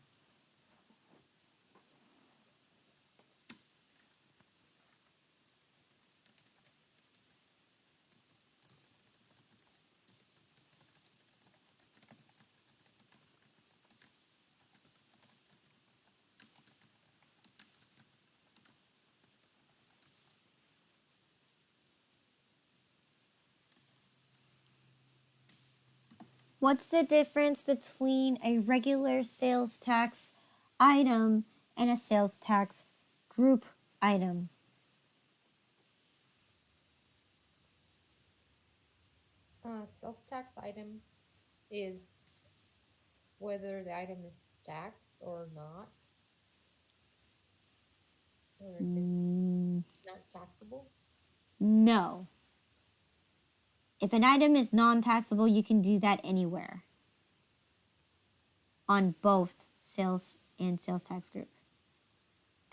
[SPEAKER 1] What's the difference between a regular sales tax item and a sales tax group item?
[SPEAKER 2] Sales tax item is whether the item is taxed or not, or if it's not taxable.
[SPEAKER 1] No. If an item is non-taxable, you can do that anywhere on both sales and sales tax group.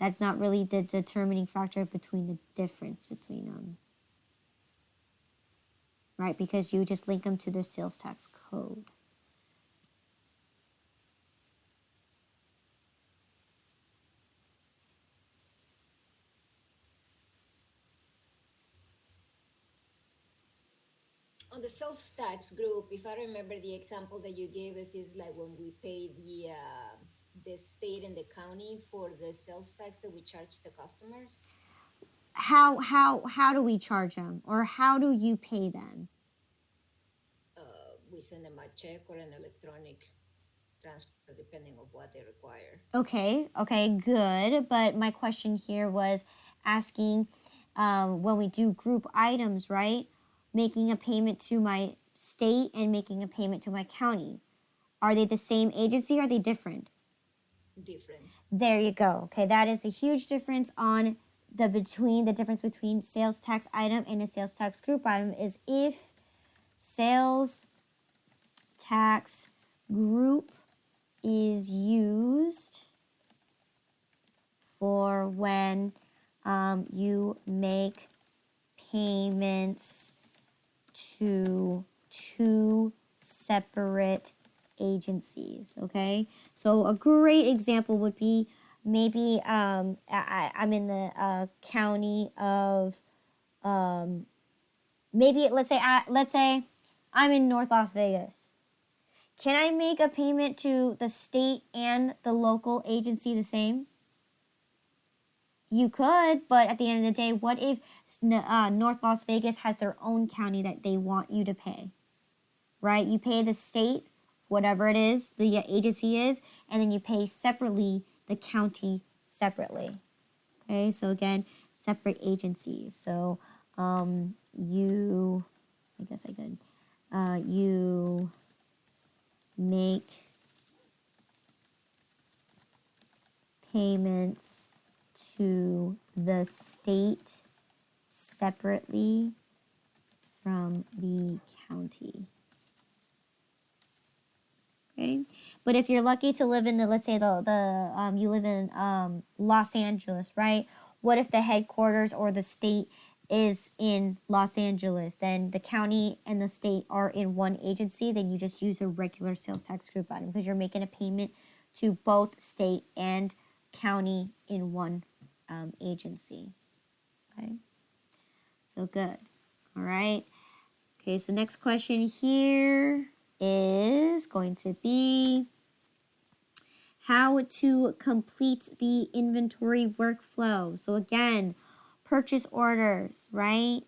[SPEAKER 1] That's not really the determining factor between the difference between them. Right? Because you just link them to their sales tax code.
[SPEAKER 3] On the sales tax group, if I remember the example that you gave us, is like when we pay the state and the county for the sales tax that we charge the customers.
[SPEAKER 1] How do we charge them, or how do you pay them?
[SPEAKER 3] We send them a check or an electronic transfer, depending on what they require.
[SPEAKER 1] Okay, good. But my question here was asking when we do group items, right? Making a payment to my state and making a payment to my county. Are they the same agency? Or are they different?
[SPEAKER 3] Different.
[SPEAKER 1] There you go. Okay, that is the huge difference on the difference between sales tax item and a sales tax group item is if sales tax group is used for when you make payments to two separate agencies. Okay, so a great example would be maybe I'm in the county of maybe let's say I'm in North Las Vegas. Can I make a payment to the state and the local agency the same? You could, but at the end of the day, what if North Las Vegas has their own county that they want you to pay? Right? You pay the state, whatever it is, the agency is, and then you pay separately the county separately. Okay, so again, separate agencies. So you make payments to the state separately from the county. Okay, but if you're lucky to live in let's say you live in Los Angeles, right? What if the headquarters or the state is in Los Angeles? Then the county and the state are in one agency. Then you just use a regular sales tax group item because you're making a payment to both state and county in one agency. Okay, so good. All right. Okay, so next question here is going to be how to complete the inventory workflow. So again, purchase orders, right?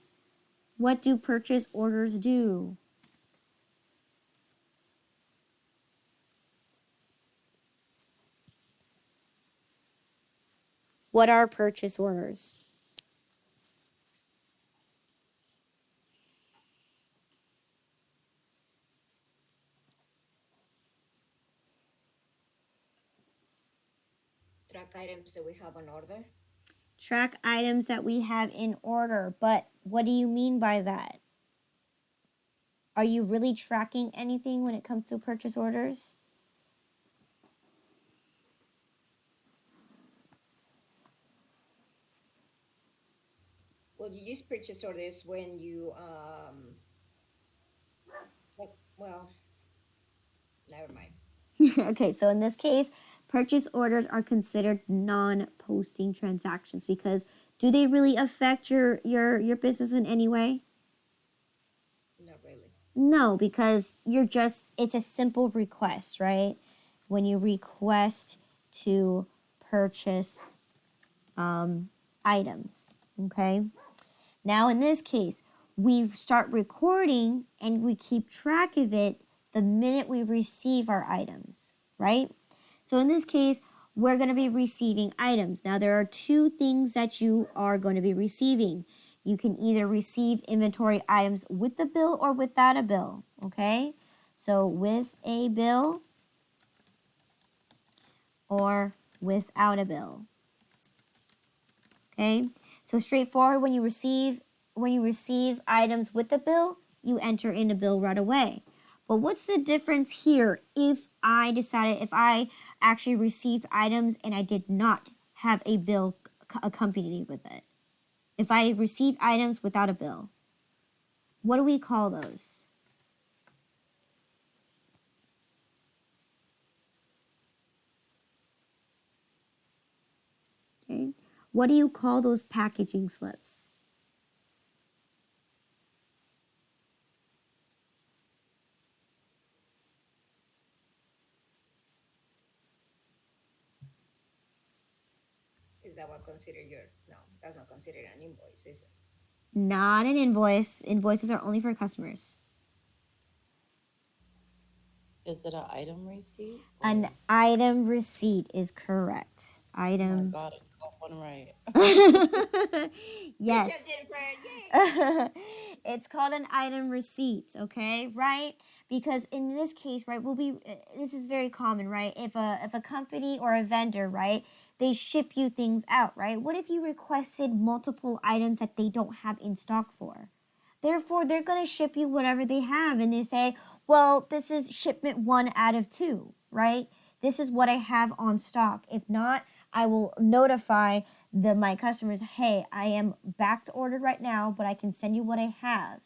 [SPEAKER 1] What do purchase orders do? What are purchase orders?
[SPEAKER 3] Track items that we have on order.
[SPEAKER 1] Track items that we have in order, but what do you mean by that? Are you really tracking anything when it comes to purchase orders?
[SPEAKER 3] Well, you use purchase orders when you well, never mind.
[SPEAKER 1] Okay, so in this case, purchase orders are considered non-posting transactions because do they really affect your business in any way?
[SPEAKER 3] Not really.
[SPEAKER 1] No, because it's a simple request, right? When you request to purchase items, okay? Now in this case, we start recording and we keep track of it the minute we receive our items, right? So in this case, we're going to be receiving items. Now there are two things that you are going to be receiving. You can either receive inventory items with the bill or without a bill, okay? So with a bill or without a bill, okay? So straightforward, when you receive items with the bill, you enter in a bill right away. But what's the difference here if I actually received items and I did not have a bill accompanied with it. If I receive items without a bill, what do we call those? Okay. What do you call those packaging slips?
[SPEAKER 3] Is that what considered your, no, that's not considered an invoice, is it?
[SPEAKER 1] Not an invoice. Invoices are only for customers.
[SPEAKER 2] Is it an item receipt?
[SPEAKER 1] An item receipt is correct.
[SPEAKER 2] Oh my
[SPEAKER 1] Item.
[SPEAKER 2] God, I got one right.
[SPEAKER 1] Yes.
[SPEAKER 3] Good job, Jennifer. Yay!
[SPEAKER 1] It's called an item receipt, okay? Right? Because in this case, right, this is very common, right? If a company or a vendor, right, they ship you things out, right? What if you requested multiple items that they don't have in stock for? Therefore, they're going to ship you whatever they have, and they say, well, this is shipment 1 out of 2, right? This is what I have on stock. If not, I will notify my customers, hey, I am back to ordered right now, but I can send you what I have.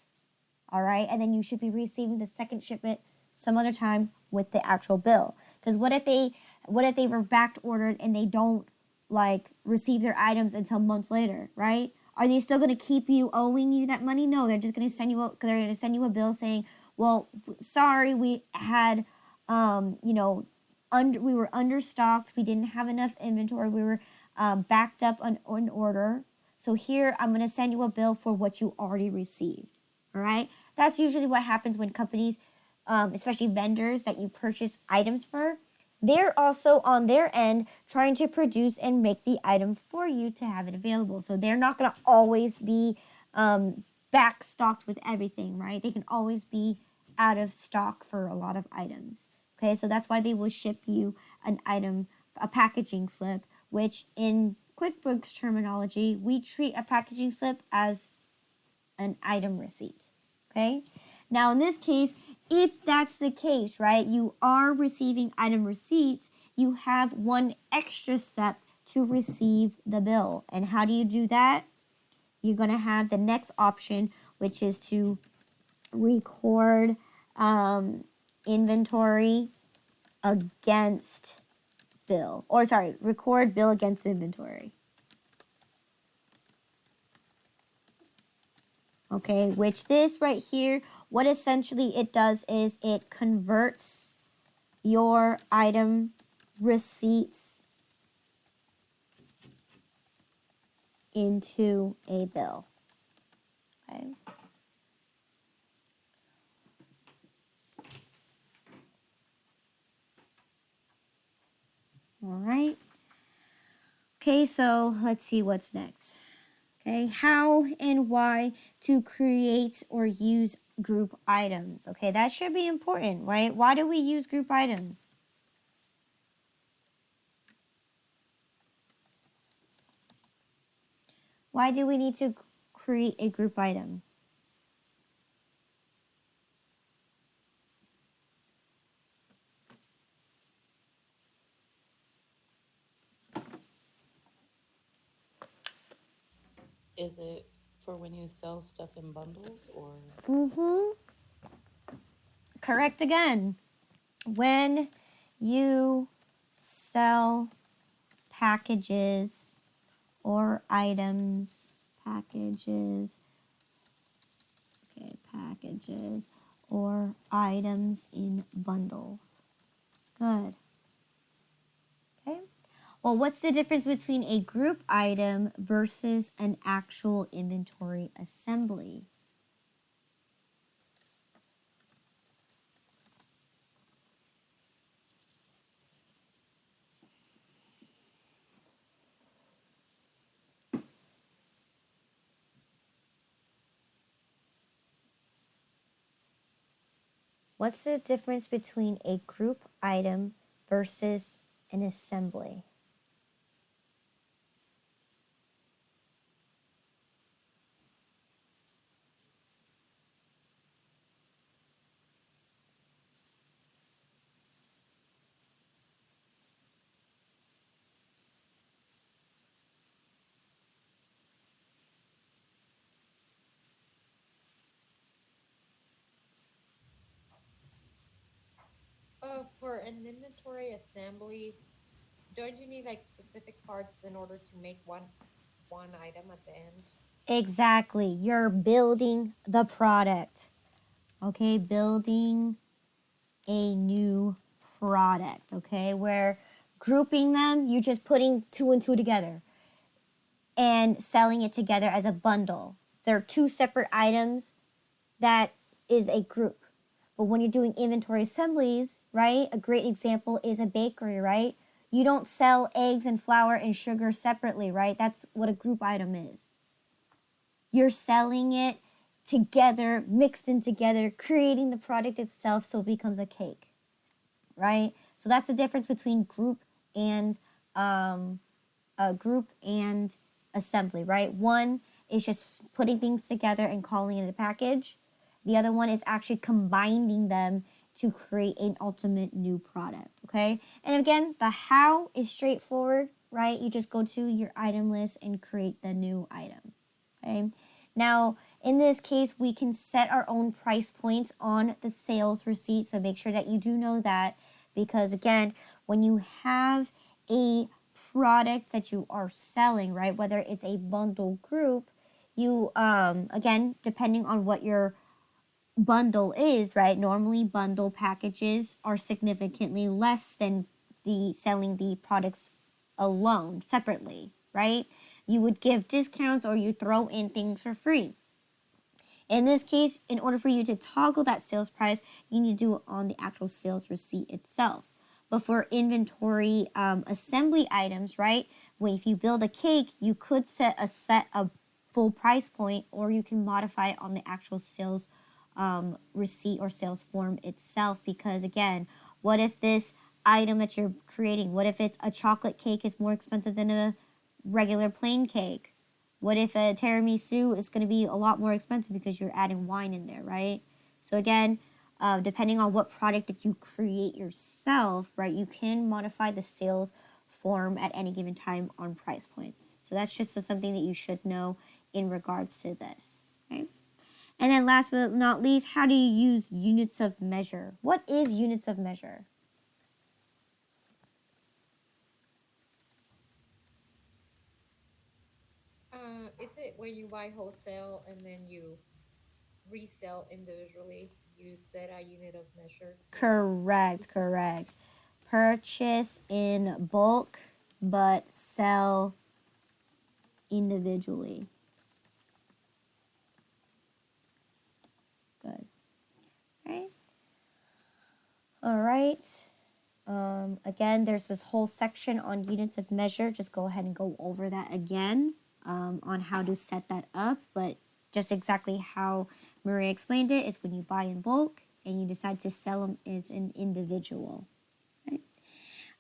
[SPEAKER 1] All right, and then you should be receiving the second shipment some other time with the actual bill. Because what if they were back ordered and they don't like receive their items until months later, right? Are they still going to keep you owing you that money? No, they're just going to send you a bill saying, well, sorry, we had we were understocked, we didn't have enough inventory, we were backed up on order. So here I'm going to send you a bill for what you already received. All right. That's usually what happens when companies, especially vendors that you purchase items for, they're also on their end trying to produce and make the item for you to have it available. So they're not going to always be back stocked with everything, right? They can always be out of stock for a lot of items. Okay, so that's why they will ship you an item, a packaging slip, which in QuickBooks terminology, we treat a packaging slip as an item receipt. Okay, now in this case, if that's the case, right, you are receiving item receipts, you have one extra step to receive the bill. And how do you do that? You're going to have the next option, which is to record inventory against bill, or sorry, record bill against inventory. Okay, which this right here, what essentially it does is it converts your item receipts into a bill. Okay. All right. Okay, so let's see what's next. Okay, how and why to create or use group items. Okay, that should be important, right? Why do we use group items? Why do we need to create a group item?
[SPEAKER 2] Is it for when you sell stuff in bundles or?
[SPEAKER 1] Correct again. When you sell packages or items, packages or items in bundles. Good. Okay. Well, what's the difference between a group item versus an actual inventory assembly? What's the difference between a group item versus an assembly?
[SPEAKER 2] an inventory assembly, don't you need like specific parts in order to make one item at the end?
[SPEAKER 1] Exactly. You're building the product. Okay, building a new product. Okay, where grouping them, you're just putting two and two together and selling it together as a bundle. They're two separate items that is a group. But when you're doing inventory assemblies, right? A great example is a bakery, right? You don't sell eggs and flour and sugar separately, right? That's what a group item is. You're selling it together, mixed in together, creating the product itself so it becomes a cake, right? So that's the difference between and um, group and assembly, right? One is just putting things together and calling it a package. The other one is actually combining them to create an ultimate new product, okay? And again, the how is straightforward, right? You just go to your item list and create the new item, okay? Now, in this case, we can set our own price points on the sales receipt, so make sure that you do know that, because again, when you have a product that you are selling, right, whether it's a bundle group, you again, depending on what your bundle is, right, normally bundle packages are significantly less than the selling the products alone separately, right? You would give discounts or you throw in things for free. In this case, in order for you to toggle that sales price, you need to do it on the actual sales receipt itself. But for inventory assembly items, right, when if you build a cake, you could set a full price point, or you can modify it on the actual sales receipt or sales form itself. Because again, what if this item that you're creating, what if it's a chocolate cake is more expensive than a regular plain cake? What if a tiramisu is going to be a lot more expensive because you're adding wine in there, right? So again, depending on what product that you create yourself, right, you can modify the sales form at any given time on price points. So that's just something that you should know in regards to this, okay? And then last but not least, how do you use units of measure? What is units of measure?
[SPEAKER 2] Is it where you buy wholesale and then you resell individually? You set a unit of measure for that.
[SPEAKER 1] Correct. Purchase in bulk, but sell individually. Good. Okay. All right. Again, there's this whole section on units of measure. Just go ahead and go over that again on how to set that up. But just exactly how Maria explained it is when you buy in bulk and you decide to sell them as an individual. Okay.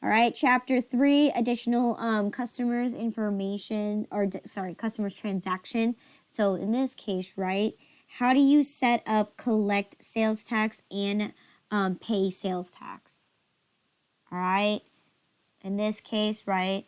[SPEAKER 1] All right, chapter 3, additional customers information, or sorry, customers transaction. So in this case, right, how do you set up collect sales tax and pay sales tax? All right, in this case, right,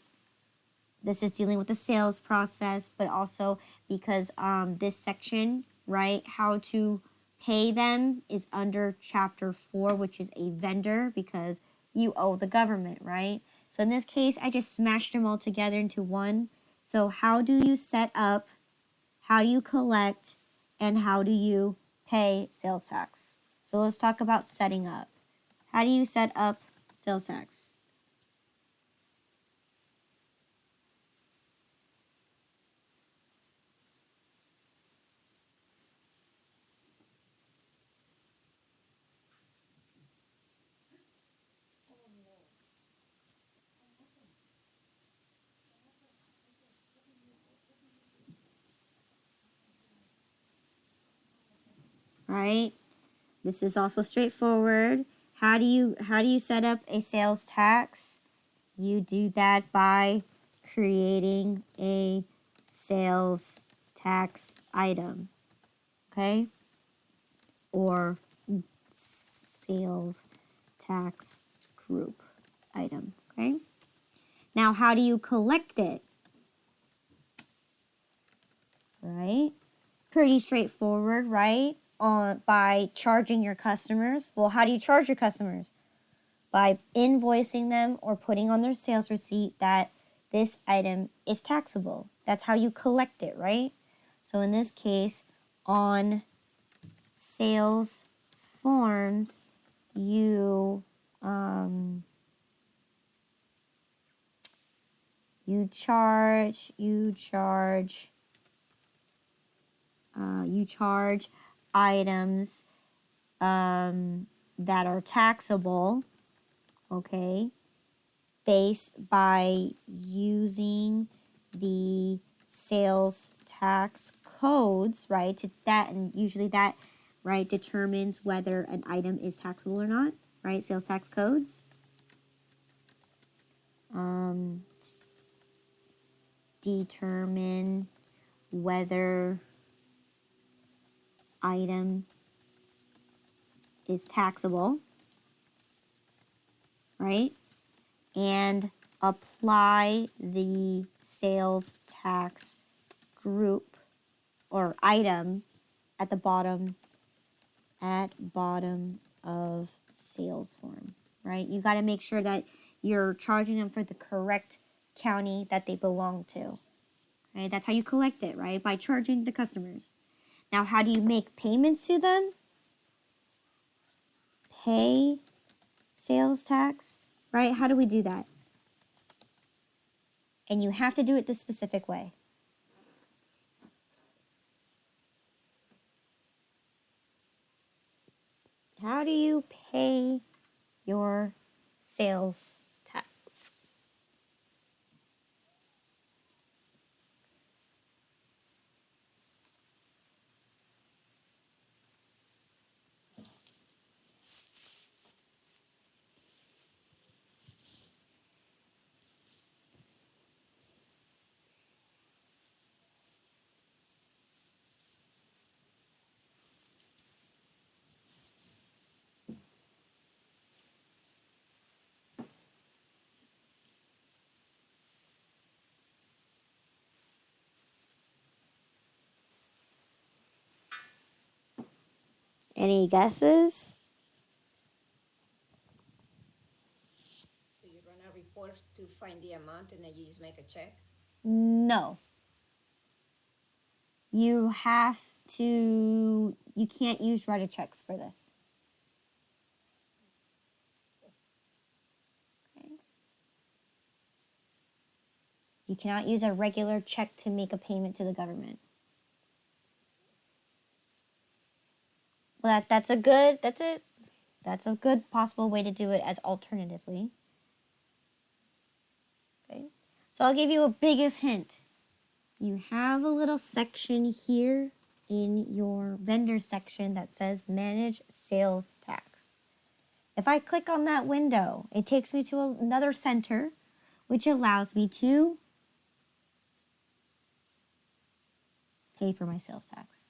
[SPEAKER 1] this is dealing with the sales process, but also because this section, right, how to pay them is under chapter 4, which is a vendor, because you owe the government, right? So in this case, I just smashed them all together into one. So how do you set up, how do you collect, and how do you pay sales tax? So let's talk about setting up. How do you set up sales tax? Right? This is also straightforward. How do you set up a sales tax? You do that by creating a sales tax item, okay? Or sales tax group item, okay? Now, how do you collect it? Right? Pretty straightforward, right? By charging your customers. Well, how do you charge your customers? by invoicing them or putting on their sales receipt that this item is taxable. That's how you collect it, right? So in this case, on sales forms, you charge items that are taxable, okay, based by using the sales tax codes, right? To that, and usually that, right, determines whether an item is taxable or not, right? Sales tax codes. Determine whether item is taxable, right? And apply the sales tax group or item at the bottom of sales form, right? You got to make sure that you're charging them for the correct county that they belong to, right? That's how you collect it, right? By charging the customers. Now, how do you make payments to them? Pay sales tax, right? How do we do that? And you have to do it this specific way. How do you pay your sales tax? Any guesses?
[SPEAKER 3] So you run a report to find the amount and then you just make a check?
[SPEAKER 1] No. You can't use write-a checks for this. Okay. You cannot use a regular check to make a payment to the government. Well, that's a good possible way to do it as alternatively. Okay. So I'll give you a biggest hint. You have a little section here in your vendor section that says manage sales tax. If I click on that window, it takes me to another center, which allows me to pay for my sales tax.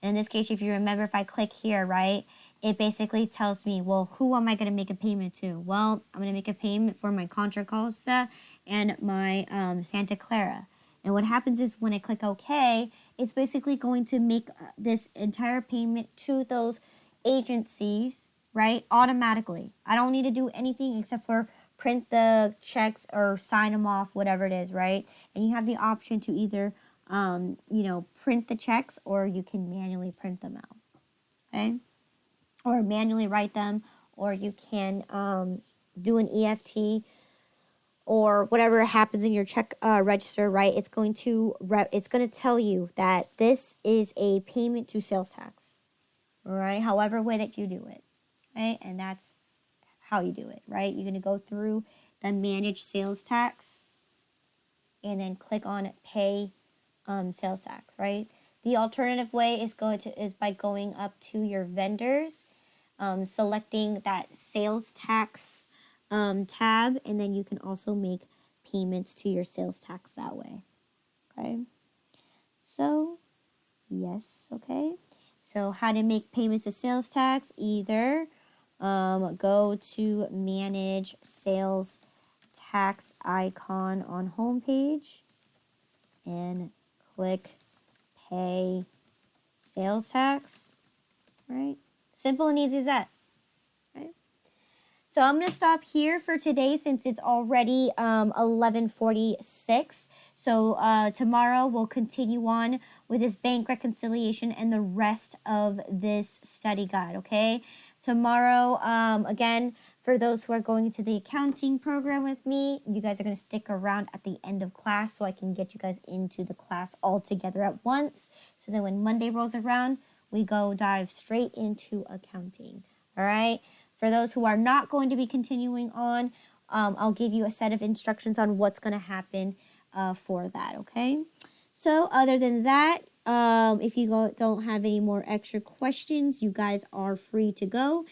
[SPEAKER 1] And in this case, if you remember, if I click here, right, it basically tells me, well, who am I going to make a payment to? Well, I'm going to make a payment for my Contra Costa and my Santa Clara. And what happens is when I click OK, it's basically going to make this entire payment to those agencies, right, automatically. I don't need to do anything except for print the checks or sign them off, whatever it is, right? And you have the option to either print the checks, or you can manually print them out, okay? Or manually write them, or you can do an EFT, or whatever happens in your check register, right? It's going to tell you that this is a payment to sales tax, all right? However way that you do it, right? And that's how you do it, right? You're going to go through the manage sales tax, and then click on pay sales tax, right? The alternative way is by going up to your vendors, selecting that sales tax tab, and then you can also make payments to your sales tax that way. Okay. So, yes. Okay. So, how to make payments to sales tax? Either go to manage sales tax icon on homepage and click pay sales tax, right? Simple and easy as that, right? So I'm going to stop here for today since it's already 11:46. So tomorrow we'll continue on with this bank reconciliation and the rest of this study guide, okay? Tomorrow, again, for those who are going to the accounting program with me, you guys are going to stick around at the end of class so I can get you guys into the class all together at once. So then when Monday rolls around, we go dive straight into accounting, all right? For those who are not going to be continuing on, I'll give you a set of instructions on what's going to happen for that, okay? So other than that, if you don't have any more extra questions, you guys are free to go.